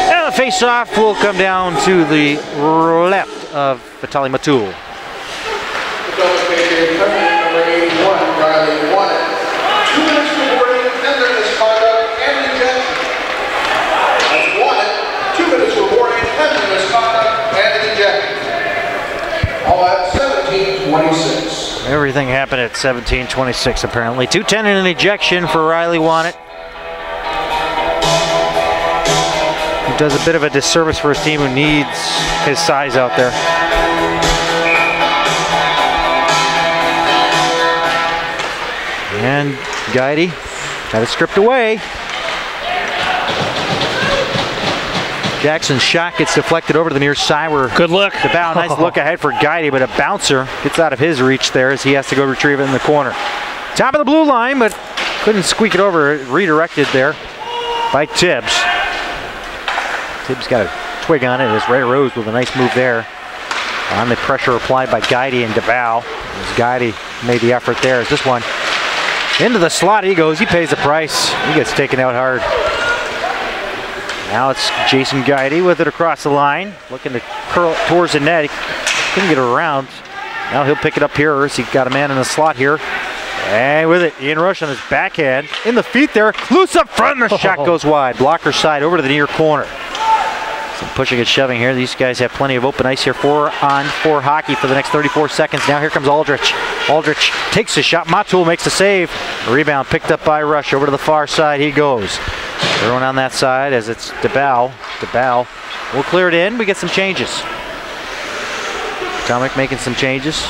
And the face-off will come down to the left of Vitaly Matul. Potomac Patriots, number 81, Riley Juanet. 2 minutes for boarding, defender misconduct, and ejection. That's Juanet. 2 minutes for boarding, defender misconduct, and ejection. All at 17:26. Everything happened at 17:26 apparently. 2:10 and an ejection for Riley Juanet. He does a bit of a disservice for his team who needs his size out there. And Guidy got it stripped away. Jackson's shot gets deflected over to the near side. Good look. DeBow, nice look ahead for Guidy, but a bouncer gets out of his reach there as he has to go retrieve it in the corner. Top of the blue line, but couldn't squeak it over. Redirected there by Tibbs. Tibbs got a twig on it as Ray Rose with a nice move there. On the pressure applied by Guidy and DeBow. As Guidy made the effort there. As this one into the slot he goes. He pays the price. He gets taken out hard. Now it's Jason Guidy with it across the line. Looking to curl it towards the net. He couldn't get it around. Now he'll pick it up here. He got a man in the slot here. And with it, Ian Rush on his backhand. In the feet there. Loose up front. The shot goes wide. Blocker side over to the near corner. Some pushing and shoving here. These guys have plenty of open ice here. 4-on-4 hockey for the next 34 seconds. Now here comes Aldrich. Aldrich takes the shot. Matul makes the save. The rebound picked up by Rush. Over to the far side he goes. Everyone on that side as it's DeBow. DeBow will clear it in. We get some changes. Potomac making some changes.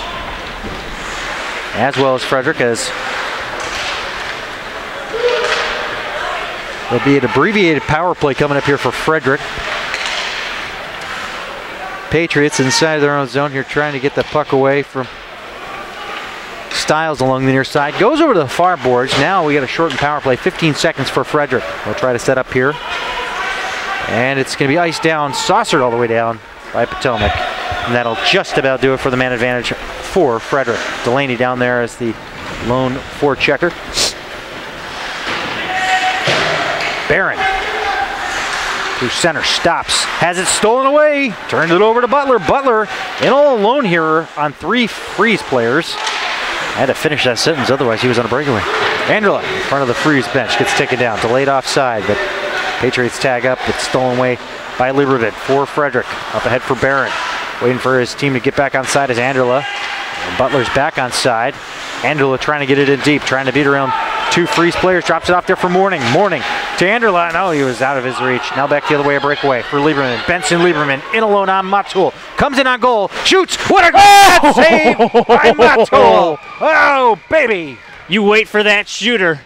As well as Frederick, as there'll be an abbreviated power play coming up here for Frederick. Patriots inside their own zone here trying to get the puck away from Stiles along the near side. Goes over to the far boards. Now we got a shortened power play. 15 seconds for Frederick. They'll try to set up here. And it's going to be iced down, saucered all the way down by Potomac. And that'll just about do it for the man advantage for Frederick. Delaney down there as the lone forechecker. Barron through center, stops, has it stolen away, turns it over to Butler. Butler in all alone here on 3 Freeze players. I had to finish that sentence, otherwise he was on a breakaway. Andrela in front of the Freeze bench gets taken down, delayed offside, but Patriots tag up. It's stolen away by Lieberman for Frederick. Up ahead for Barron, waiting for his team to get back on side is Andrela. And Butler's back on side. Andrela trying to get it in deep, trying to beat around 2 Freeze players, drops it off there for Morning. Morning to Andrela. No, he was out of his reach. Now back the other way, a breakaway for Lieberman. Benson Lieberman in alone on Matul. Comes in on goal, shoots. What a goal! Save by Matul. Oh, baby. You wait for that shooter.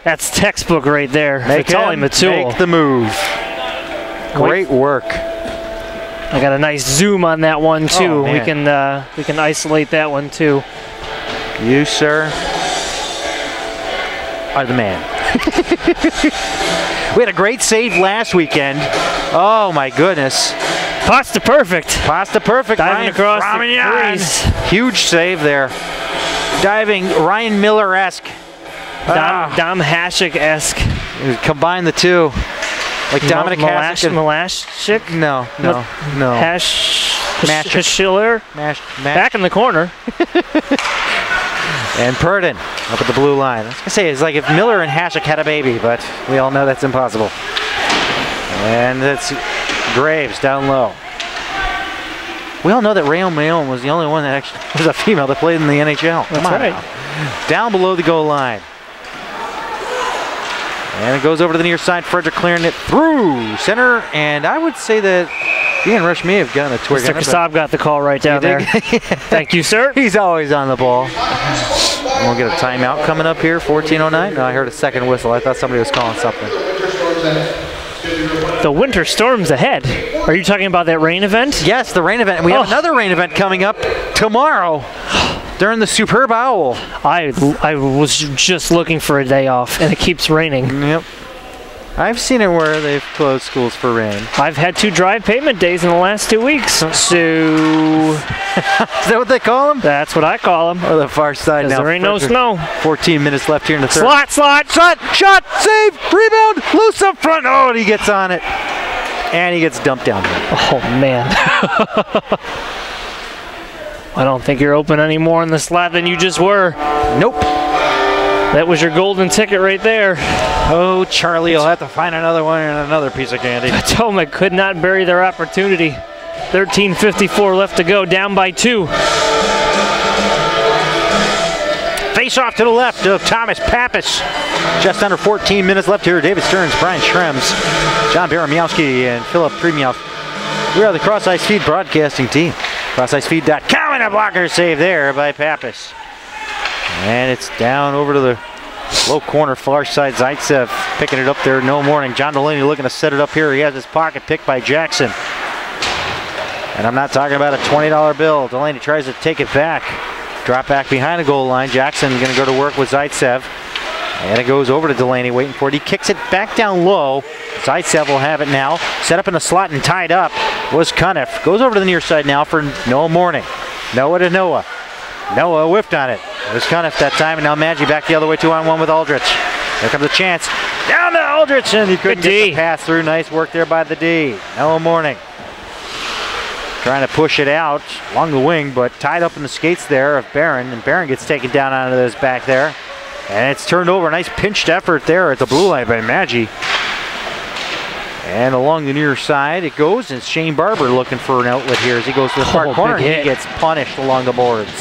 That's textbook right there. Make the move. Great work. I got a nice zoom on that one too. We can isolate that one too. You, sir, are the man. We had a great save last weekend. Oh my goodness. Pasta perfect. Pasta perfect. Diving across the crease. Huge save there. Diving Ryan Miller-esque. Dom Hasek-esque. Combine the two. Like Dominic Hasek. Malashik? No. Schiller. Back in the corner. And Purdon up at the blue line. I was going to say, it's like if Miller and Hasek had a baby, but we all know that's impossible. And it's Graves down low. We all know that Rayon Mayon was the only one that actually was a female that played in the NHL. Come on right. Now. Down below the goal line. And it goes over to the near side. Frederick clearing it through center. And I would say that Ian Rush may have gotten a twig. Mr. Kasab got the call right down there. Thank you, sir. He's always on the ball. And we'll get a timeout coming up here, 14:09. No, I heard a second whistle. I thought somebody was calling something. The winter storms ahead. Are you talking about that rain event? Yes, the rain event. We have another rain event coming up tomorrow during the Superb Owl. I was just looking for a day off, and it keeps raining. Yep. I've seen it where they've closed schools for rain. I've had 2 dry pavement days in the last 2 weeks. So is that what they call them? That's what I call them. Or the far side now. There ain't no snow. 14 minutes left here in the third. Shot, shot, save, rebound, loose up front. Oh, and he gets on it. And he gets dumped down there. Oh, man. I don't think you're open any more in the slot than you just were. Nope. That was your golden ticket right there. Oh, Charlie, you'll have to find another one and another piece of candy. Potomac could not bury their opportunity. 13:54 left to go, down by 2. Face off to the left of Thomas Pappas. Just under 14 minutes left here. David Stearns, Brian Schrems, John Baramiowski, and Philip Premiowski. We are the Cross Ice Feed broadcasting team. CrossIceFeed.com, and a blocker save there by Pappas. And it's down over to the low corner, far side. Zaitsev picking it up there. No Morning. John Delaney looking to set it up here. He has his pocket picked by Jackson. And I'm not talking about a $20 bill. Delaney tries to take it back. Drop back behind the goal line. Jackson going to go to work with Zaitsev. And it goes over to Delaney, waiting for it. He kicks it back down low. Zaitsev will have it now. Set up in the slot and tied up was Cuniff. Goes over to the near side now for Noah Morning. Noah to Noah. Noah whiffed on it. It was Cuniff that time, and now Maggi back the other way, 2-on-1 with Aldrich. Here comes a chance. Down to Aldrich, and he couldn't get the pass through. Nice work there by the D. Noah Morning. Trying to push it out along the wing, but tied up in the skates there of Barron, and Barron gets taken down onto this back there. And it's turned over. Nice pinched effort there at the blue line by Maggi. And along the near side it goes, and Shane Barber looking for an outlet here as he goes to the far corner. He gets punished along the boards.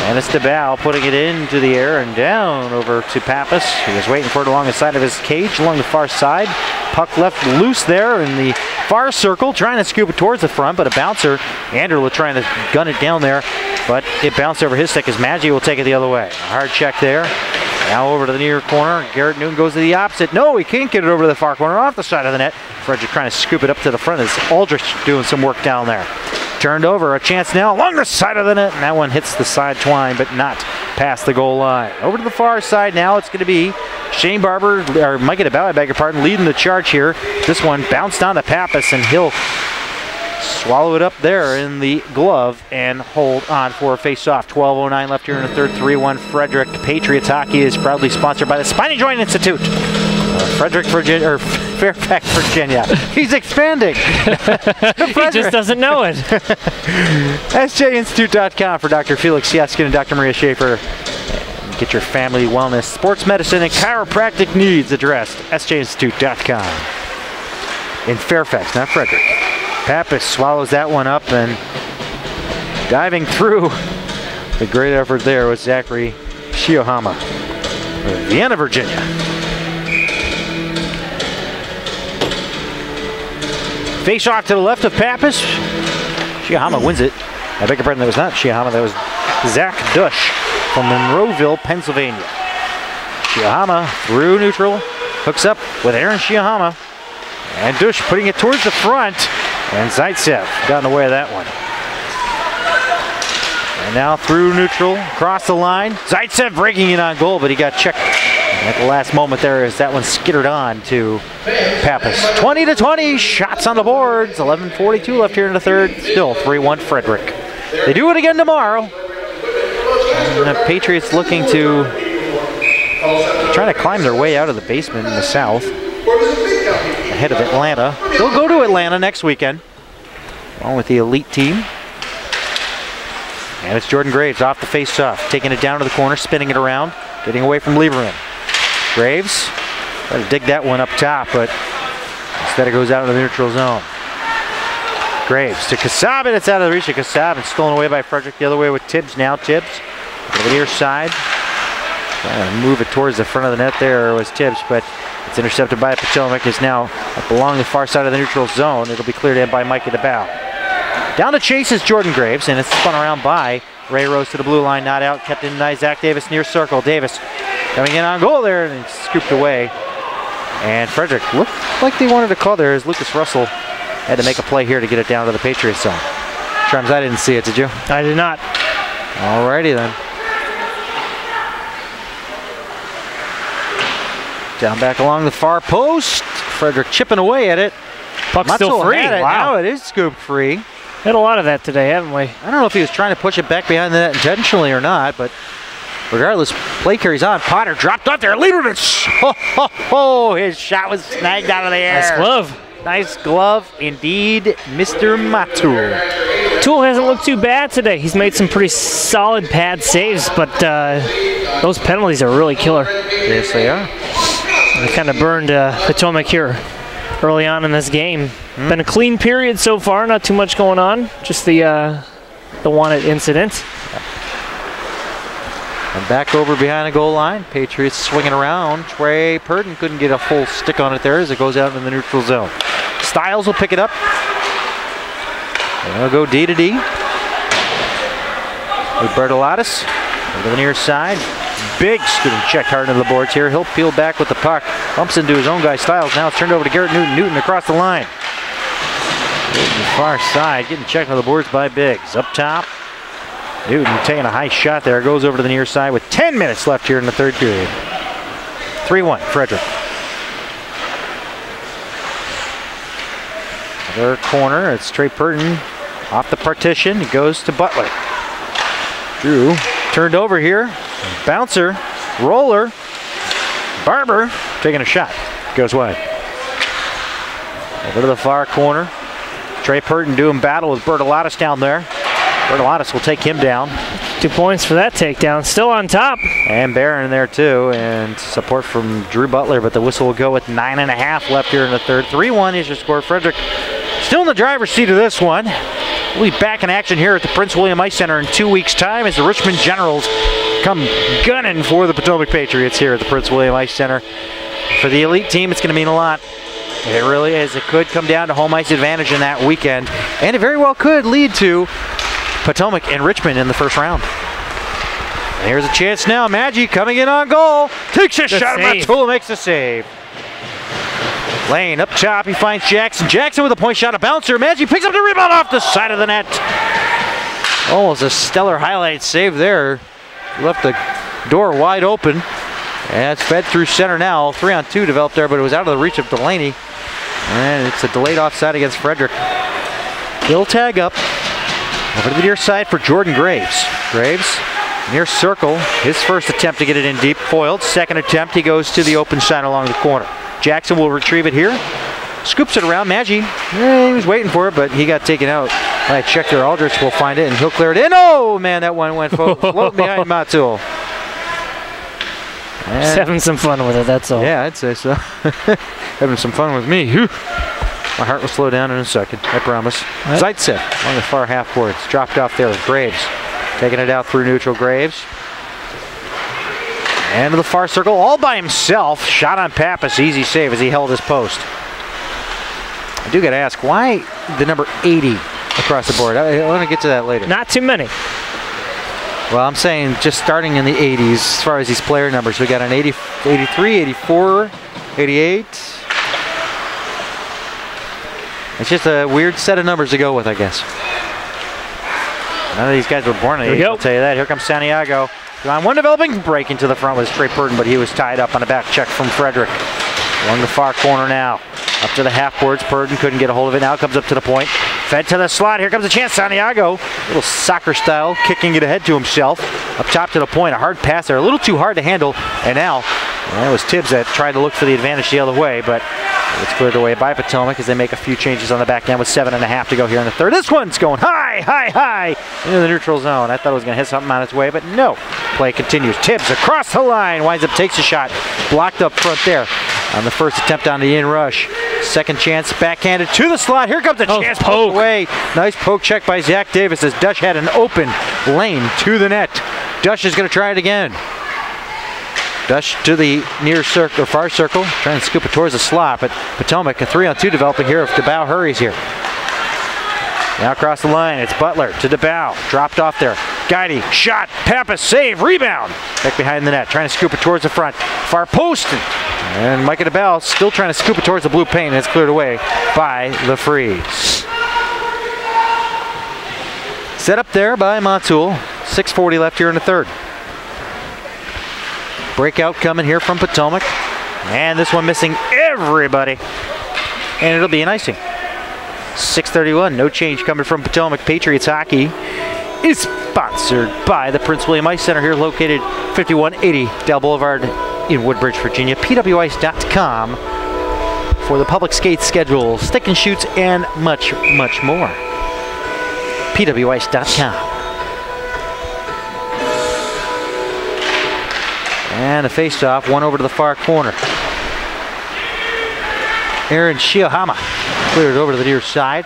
And it's DeBow putting it into the air and down over to Pappas. He was waiting for it along the side of his cage, along the far side. Puck left loose there in the far circle, trying to scoop it towards the front, but a bouncer. Anderla trying to gun it down there, but it bounced over his stick as Maggi will take it the other way. A hard check there. Now over to the near corner. Garrett Newton goes to the opposite. No, he can't get it over to the far corner, off the side of the net. Frederick trying to scoop it up to the front as Aldrich doing some work down there. Turned over, a chance now along the side of the net, and that one hits the side twine, but not past the goal line. Over to the far side now, it's going to be Shane Barber, or Mike DeBow, I beg your pardon, leading the charge here. This one bounced on to Pappas, and he'll swallow it up there in the glove and hold on for a face-off. 12:09 left here in the third. 3-1 Frederick. Patriots hockey is proudly sponsored by the Spine and Joint Institute. Frederick, Virginia, or Fairfax, Virginia. He's expanding. He just doesn't know it. SJInstitute.com for Dr. Felix Yaskin and Dr. Maria Schaefer. Get your family wellness, sports medicine, and chiropractic needs addressed. SJInstitute.com. In Fairfax, not Frederick. Pappas swallows that one up, and diving through. The great effort there was Zachary Shiohama of Vienna, Virginia. Face off to the left of Pappas. Shiohama wins it. I beg your pardon, that was not Shiohama, that was Zach Dush from Monroeville, Pennsylvania. Shiohama through neutral, hooks up with Aaron Shiohama. And Dush putting it towards the front. And Zaitsev gotten away with that one. And now through neutral, across the line. Zaitsev breaking it on goal, but he got checked at the last moment there as that one skittered on to Pappas. 20-20, shots on the boards. 11:42 left here in the third. Still 3-1 Frederick. They do it again tomorrow. And the Patriots looking to try to climb their way out of the basement in the south. Ahead of Atlanta. They'll go to Atlanta next weekend, along with the elite team. And it's Jordan Graves off the face-off, taking it down to the corner, spinning it around, getting away from Lieberman. Graves, try to dig that one up top, but instead it goes out into the neutral zone. Graves to Kasab, and it's out of the reach of Kasab, and stolen away by Frederick. The other way with Tibbs now. Tibbs to the near side. Trying to move it towards the front of the net there was Tibbs, but it's intercepted by Potomac. Is now up along the far side of the neutral zone. It'll be cleared in by Mike DeBow. Down to chase is Jordan Graves, and it's spun around by Ray Rose to the blue line, not out, kept in by Zach Davis near circle. Davis coming in on goal there, and scooped away. And Frederick looked like they wanted to call there as Lucas Russell had to make a play here to get it down to the Patriots zone. Charms, I didn't see it, did you? I did not. Alrighty then. Down back along the far post. Frederick chipping away at it. Puck's still free. Wow. Now it is scooped free. Had a lot of that today, haven't we? I don't know if he was trying to push it back behind the net intentionally or not, but regardless, play carries on. Potter dropped up there. Lieberman. Ho, ho, ho. His shot was snagged out of the air. Nice glove. Nice glove indeed, Mr. Matul. Tool hasn't looked too bad today. He's made some pretty solid pad saves, but those penalties are really killer. Yes, they are. They kind of burned Potomac here early on in this game. Been a clean period so far, not too much going on. Just the wanted incident. And back over behind the goal line. Patriots swinging around. Trey Purden couldn't get a full stick on it there as it goes out in the neutral zone. Stiles will pick it up. And they'll go D to D. With Bertolatis over the near side. Big scooting check hard into the boards here. He'll peel back with the puck. Bumps into his own guy, Stiles. Now it's turned over to Garrett Newton. Newton across the line. Newton the far side, getting checked on the boards by Biggs. Up top. Newton taking a high shot there. Goes over to the near side with 10 minutes left here in the third period. 3-1, Frederick. Another corner. It's Trey Purden off the partition. He goes to Butler. Drew turned over here. Bouncer, roller, Barber taking a shot. Goes wide. Over to the far corner. Trey Purden doing battle with Bertolatis down there. Bertolatis will take him down. 2 points for that takedown. Still on top. And Barron there too. And support from Drew Butler, but the whistle will go with 9.5 left here in the third. 3-1 is your score. Frederick still in the driver's seat of this one. We'll be back in action here at the Prince William Ice Center in 2 weeks' time as the Richmond Generals come gunning for the Potomac Patriots here at the Prince William Ice Center. For the elite team, it's going to mean a lot. It really is. It could come down to home ice advantage in that weekend, and it very well could lead to Potomac and Richmond in the first round. And here's a chance now. Maggi coming in on goal. Takes a shot. Matul makes the save. Lane up top. He finds Jackson. Jackson with a point shot. A bouncer. Maggi picks up the rebound off the side of the net. Almost a stellar highlight save there. Left the door wide open. And it's fed through center now. 3-on-2 developed there, but it was out of the reach of Delaney. And it's a delayed offside against Frederick. He'll tag up. Over to the near side for Jordan Graves. Graves, near circle. His first attempt to get it in deep, foiled. Second attempt, he goes to the open side along the corner. Jackson will retrieve it here. Scoops it around. Maggi, he was waiting for it, but he got taken out. All right, Schechter Aldrich will find it, and he'll clear it in. Oh, man, that one went floating behind Matul. Just having some fun with it, that's all. Yeah, I'd say so. Having some fun with me. Whew. My heart will slow down in a second, I promise. What? Zaitsev on the far half boards. Dropped off there with Graves. Taking it out through neutral. Graves. And to the far circle, all by himself. Shot on Pappas. Easy save as he held his post. I do got to ask, why the number 80 across the board? I want to get to that later. Not too many. Well, I'm saying just starting in the 80s as far as these player numbers. We got an 80, 83, 84, 88. It's just a weird set of numbers to go with, I guess. None of these guys were born in the 80s, I'll tell you that. Here comes Santiago. On one developing, breaking to the front with Trey Purden, but he was tied up on a back check from Frederick. Along the far corner now. Up to the half boards. Purden couldn't get a hold of it. Now comes up to the point. Fed to the slot. Here comes a chance. Santiago. A little soccer style, kicking it ahead to himself. Up top to the point. A hard pass there. A little too hard to handle. And now, it was Tibbs that tried to look for the advantage the other way, but it's cleared away by Potomac as they make a few changes on the back end with 7.5 to go here in the third. This one's going high, high, high into the neutral zone. I thought it was going to hit something on its way, but no. Play continues. Tibbs across the line. Winds up, takes a shot. Blocked up front there on the first attempt on the in-rush. Second chance, backhanded to the slot. Here comes a chance, poked away. Nice poke check by Zach Davis as Dush had an open lane to the net. Dush is going to try it again. Dush to the near circle, or far circle, trying to scoop it towards the slot, but Potomac, a 3-on-2 developing here if DeBow hurries here. Now across the line, it's Butler to DeBow, dropped off there. Guidey, shot, Pappas, save, rebound. Back behind the net, trying to scoop it towards the front. Far post, and Micah DeBow still trying to scoop it towards the blue paint, and it's cleared away by the Freeze. Set up there by Matul. 6:40 left here in the third. Breakout coming here from Potomac. And this one missing everybody. And it'll be an icing. 6:31, no change coming from Potomac. Patriots hockey is sponsored by the Prince William Ice Center here located 5180 Dell Boulevard in Woodbridge, Virginia. PWIce.com for the public skate schedule, stick and shoots, and much, much more. PWIce.com. And a face-off, one over to the far corner. Aaron Shiohama cleared it over to the near side.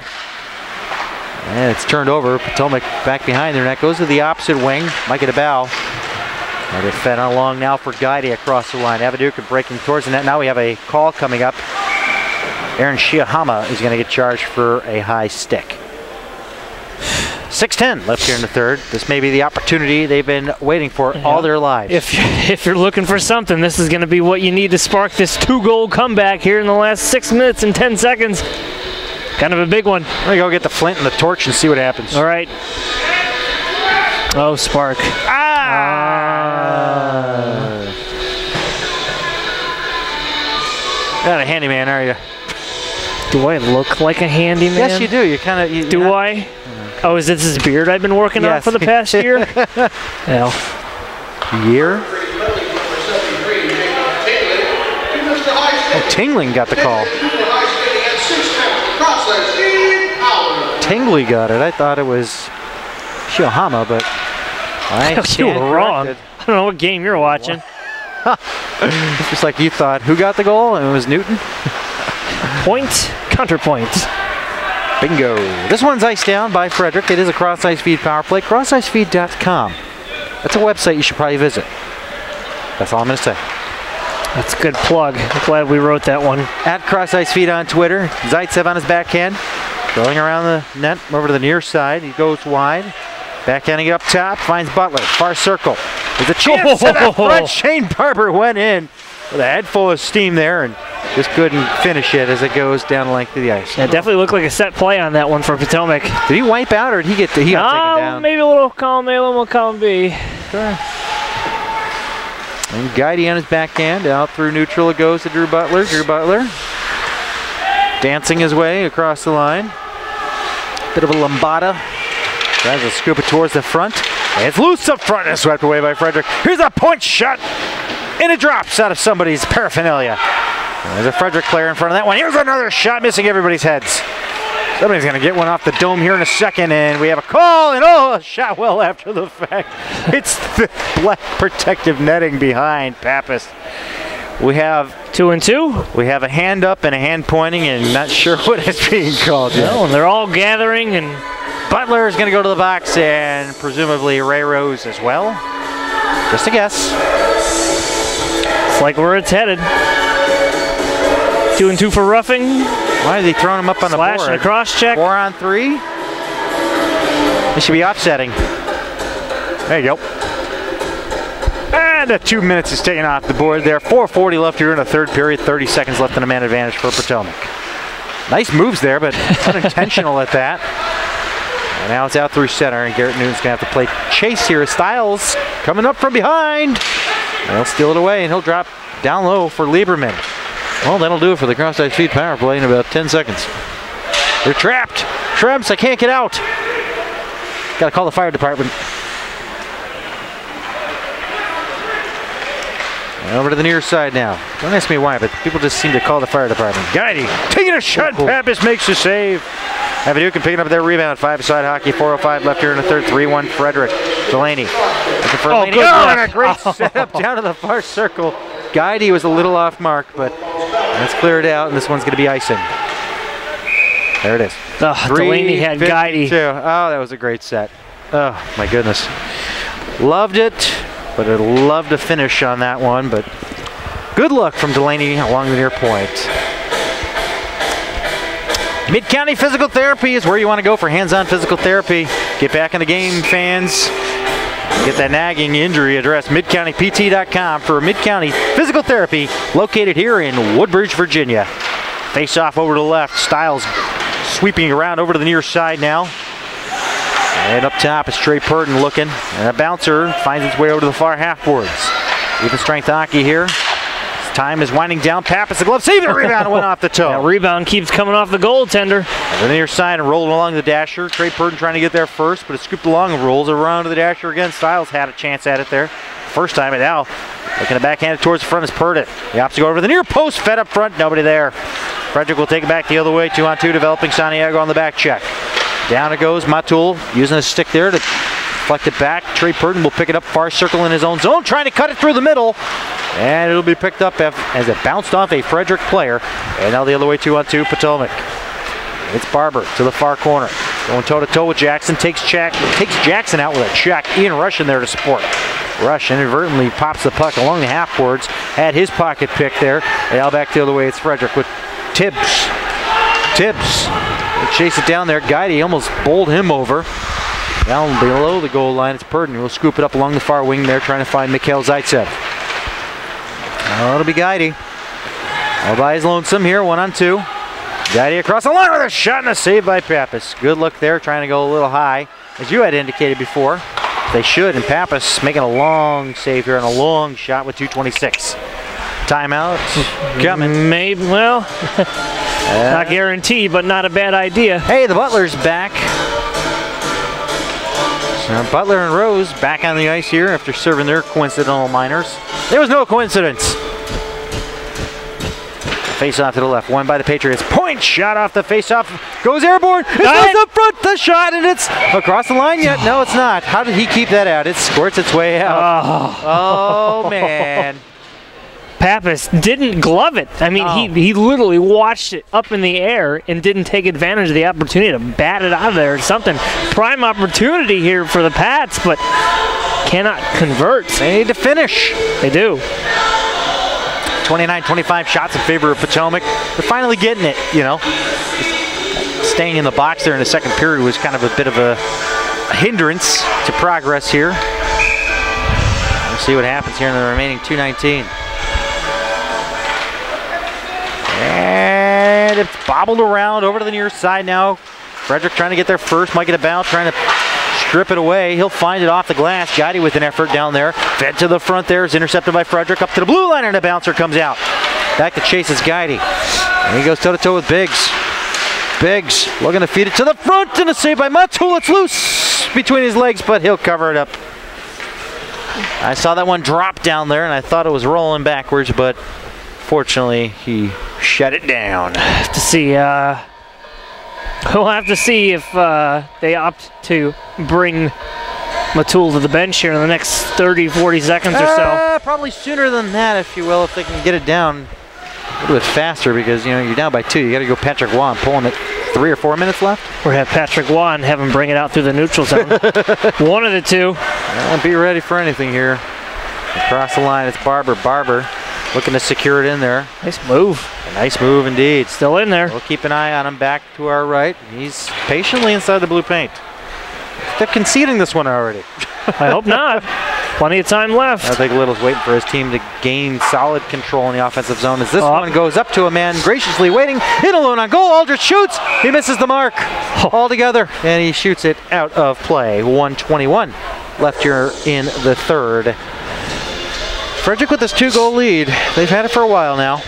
And it's turned over. Potomac back behind there. And that goes to the opposite wing. Micah DeBow. And it fed on along now for Guidey across the line. Avaduka breaking towards the net. Now we have a call coming up. Aaron Shiohama is going to get charged for a high stick. 6:10 left here in the third. This may be the opportunity they've been waiting for all their lives. If you're looking for something, this is going to be what you need to spark this 2-goal comeback here in the last 6 minutes and 10 seconds. Kind of a big one. Let me go get the flint and the torch and see what happens. All right. Oh, spark. Not a handyman, are you? Do I look like a handyman? Yes, you do. You kind of. Do I? Oh, is this his beard I've been working on for the past year? Well. Year? Oh, Tingling got the call. Tingley got it. I thought it was Shiohama, but you were wrong. I don't know what game you're watching. Just like you thought. Who got the goal? And it was Newton. Point, counterpoint. Bingo. This one's iced down by Frederick. It is a cross-ice feed power play. CrossIceFeed.com. That's a website you should probably visit. That's all I'm going to say. That's a good plug. I'm glad we wrote that one. At CrossIceFeed on Twitter. Zaitsev on his backhand. Going around the net over to the near side. He goes wide. Backhanding it up top. Finds Butler. Far circle. There's a chance to the front. Shane Barber went in with a head full of steam there and just couldn't finish it as it goes down the length of the ice. Yeah, it definitely looked like a set play on that one for Potomac. Did he wipe out or did he get he got taken down? Maybe a little column A, a little column B. Sure. And Guidey on his backhand. Out through neutral it goes to Drew Butler. Drew Butler dancing his way across the line. Bit of a lambada. Tries to scoop it towards the front. It's loose up front and swept away by Frederick. Here's a point shot. And it drops out of somebody's paraphernalia. There's a Frederick player in front of that one. Here's another shot missing everybody's heads. Somebody's going to get one off the dome here in a second, and we have a call, and oh, a shot well after the fact. It's the black protective netting behind Pappas. We have 2 and 2. We have a hand up and a hand pointing, and not sure what is being called yet. No, and they're all gathering, and Butler is going to go to the box, and presumably Ray Rose as well. Just a guess. It's like where it's headed. 2 and 2 for roughing. Why is he throwing him up on the board? Slash and a cross check. 4 on 3. This should be offsetting. There you go. And the 2 minutes is taken off the board there. 4:40 left here in the third period. 30 seconds left in a man advantage for Potomac. Nice moves there, but unintentional at that. And now it's out through center, and Garrett Newton's going to have to play chase here. Styles coming up from behind. And he'll steal it away, and he'll drop down low for Lieberman. Well, that'll do it for the cross-side feed power play in about 10 seconds. They're trapped. Trebs, I can't get out. Got to call the fire department. And over to the near side now. Don't ask me why, but people just seem to call the fire department. Guidey taking a shot. Pappas makes the save. Avadukin picking up their rebound. 5-side hockey. 4:05 left here in the third. 3-1 Frederick. Delaney. Looking for Delaney. Oh, and a great setup down to the far circle. Guidey was a little off mark, but let's clear it out, and this one's going to be icing. There it is. Oh, Delaney had Guidey. Oh, that was a great set. Oh, my goodness. Loved it, but I'd love to finish on that one, but good luck from Delaney along the near point. Mid-County Physical Therapy is where you want to go for hands-on physical therapy. Get back in the game, fans. Get that nagging injury addressed. MidCountyPT.com for Mid-County Physical Therapy, located here in Woodbridge, Virginia. Face off over to the left. Styles sweeping around over to the near side now. And up top is Trey Purden looking. And a bouncer finds its way over to the far half boards. Even strength hockey here. Time is winding down. Pappas, the glove save, the rebound went off the toe. That rebound keeps coming off the goaltender. On the near side and rolling along the dasher. Trey Purden trying to get there first, but it's scooped along and rolls around to the dasher again. Styles had a chance at it there. First time, and now looking to backhand it towards the front is Purden. He opts to go over the near post, fed up front, nobody there. Frederick will take it back the other way, 2-on-2, developing Santiago on the back check. Down it goes, Matul using his stick there to deflect it back. Trey Purden will pick it up, far circle in his own zone, trying to cut it through the middle. And it'll be picked up as it bounced off a Frederick player. And now the other way, 2-on-2, Potomac. It's Barber to the far corner. Going toe-to-toe with Jackson. Takes Jackson out with a check. Ian Rush in there to support. Rush inadvertently pops the puck along the half boards. Had his pocket pick there. And now back the other way, it's Frederick with Tibbs. Tibbs. They chase it down there. Guidey almost bowled him over. Down below the goal line, it's Purden. We'll scoop it up along the far wing there, trying to find Mikhail Zaitsev. Oh, it'll be Guidey. All by his lonesome here, 1-on-2. Guidey across the line with a shot and a save by Pappas. Good look there, trying to go a little high, as you had indicated before. They should, and Pappas making a long save here and a long shot with 2:26. Timeout coming. Maybe, well, not guaranteed, but not a bad idea. Hey, the Butler's back. So Butler and Rose back on the ice here after serving their coincidental minors. There was no coincidence. Face off to the left, won by the Patriots. Point shot off the face off, goes airborne. It goes up front, the shot, and it's across the line yet. No, it's not. How did he keep that out? It squirts its way out. Oh man. Pappas didn't glove it. I mean, he literally watched it up in the air and didn't take advantage of the opportunity to bat it out of there or something. Prime opportunity here for the Pats, but cannot convert. They need to finish. They do. 29-25 shots in favor of Potomac. They're finally getting it, you know. Just staying in the box there in the second period was kind of a bit of a hindrance to progress here. We'll see what happens here in the remaining 2:19. And it's bobbled around over to the near side now. Frederick trying to get there first. Might get a bounce, trying to strip it away. He'll find it off the glass. Gotti with an effort down there. Fed to the front there. Is intercepted by Frederick. Up to the blue line, and a bouncer comes out. Back to chase is Gotti. And he goes toe-to-toe with Biggs. Biggs looking to feed it to the front, and a save by Matul. It's loose between his legs, but he'll cover it up. I saw that one drop down there, and I thought it was rolling backwards, but fortunately, he shut it down. To see, we'll have to see if they opt to bring Matul to the bench here in the next 30, 40 seconds or so. Probably sooner than that, if you will, if they can get it down a little bit faster, because you're down by 2. You got to go Patrick Waugh, pulling it 3 or 4 minutes left. Or have Patrick Waugh and have him bring it out through the neutral zone. One of the two. Well, be ready for anything here. Across the line, it's Barber. Barber looking to secure it in there. Nice move. A nice move indeed. Still in there. We'll keep an eye on him back to our right. He's patiently inside the blue paint. They're conceding this one already. I hope not. Plenty of time left. I think Little's waiting for his team to gain solid control in the offensive zone as this one goes up to a man graciously waiting. In alone on goal. Aldrich shoots. He misses the mark altogether, and he shoots it out of play. 1:21 left here in the third. Frederick with this 2-goal lead. They've had it for a while now.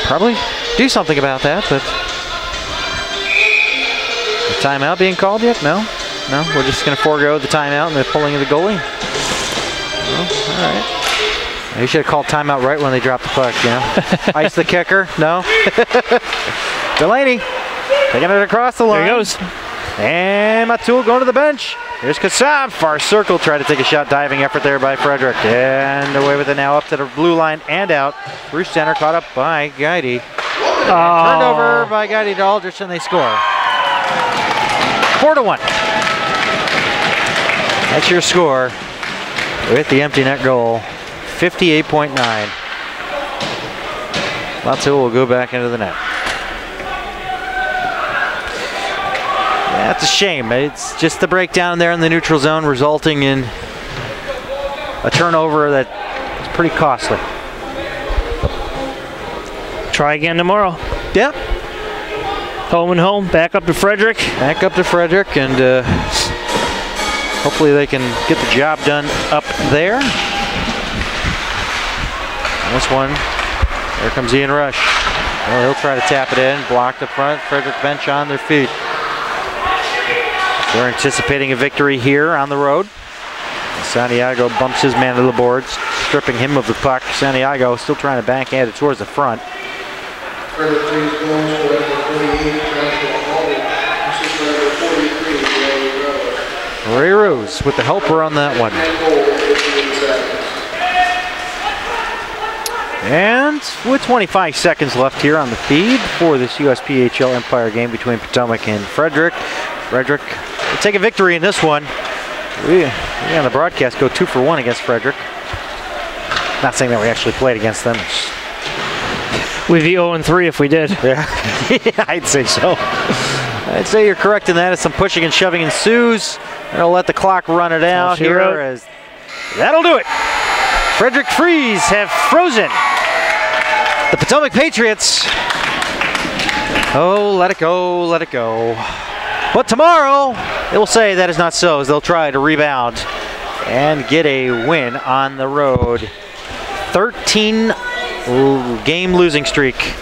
Probably do something about that, but the timeout being called yet? No. No, we're just going to forego the timeout and the pulling of the goalie. Well, all right. You should have called timeout right when they dropped the puck, Ice the kicker. No. Delaney taking it across the line. There he goes. And Matul going to the bench. Here's Kassab. Far circle. Tried to take a shot. Diving effort there by Frederick. And away with it now up to the blue line and out. Through center. Caught up by Gotti. Turned over by Gotti to Aldrich, and they score. 4-1. That's your score with the empty net goal. 58.9. Matul will go back into the net. That's a shame. It's just the breakdown there in the neutral zone resulting in a turnover that is pretty costly. Try again tomorrow. Yep. Home and home. Back up to Frederick. Back up to Frederick, and hopefully they can get the job done up there. And this one, there comes Ian Rush. Well, he'll try to tap it in, blocked up front. Frederick bench on their feet. They're anticipating a victory here on the road. Santiago bumps his man to the boards, stripping him of the puck. Santiago still trying to backhand it towards the front. Ray Rose with the helper on that one. And with 25 seconds left here on the feed for this USPHL Empire game between Potomac and Frederick. Frederick will take a victory in this one. We on the broadcast go 2 for 1 against Frederick. Not saying that we actually played against them. We'd be 0-3 if we did. Yeah, I'd say so. I'd say you're correct in that as some pushing and shoving ensues. They'll let the clock run it out here. As that'll do it. Frederick Freeze have frozen the Potomac Patriots. Oh, let it go, let it go. But tomorrow, they will say that is not so, as they'll try to rebound and get a win on the road. 13-game losing streak.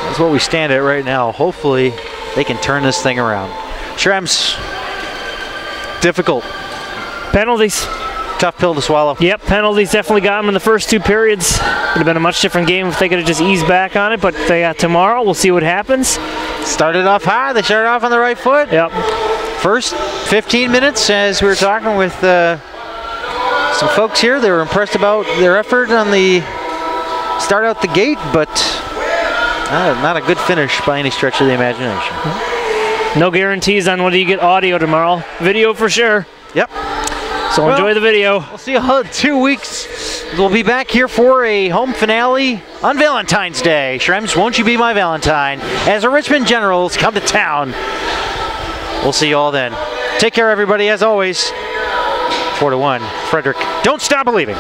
That's what we stand at right now. Hopefully, they can turn this thing around. Shrems, difficult. Penalties. Tough pill to swallow. Yep, penalties definitely got them in the first 2 periods. Would have been a much different game if they could have just eased back on it, but they got tomorrow. We'll see what happens. Started off high. They started off on the right foot. Yep. First 15 minutes, as we were talking with some folks here, they were impressed about their effort on the start out the gate, but not a good finish by any stretch of the imagination. No guarantees on whether you get audio tomorrow. Video for sure. Yep. So enjoy the video. We'll see you in 2 weeks. We'll be back here for a home finale on Valentine's Day. Shrems, won't you be my Valentine? As the Richmond Generals come to town. We'll see you all then. Take care, everybody. As always, 4-1. Frederick, don't stop believing.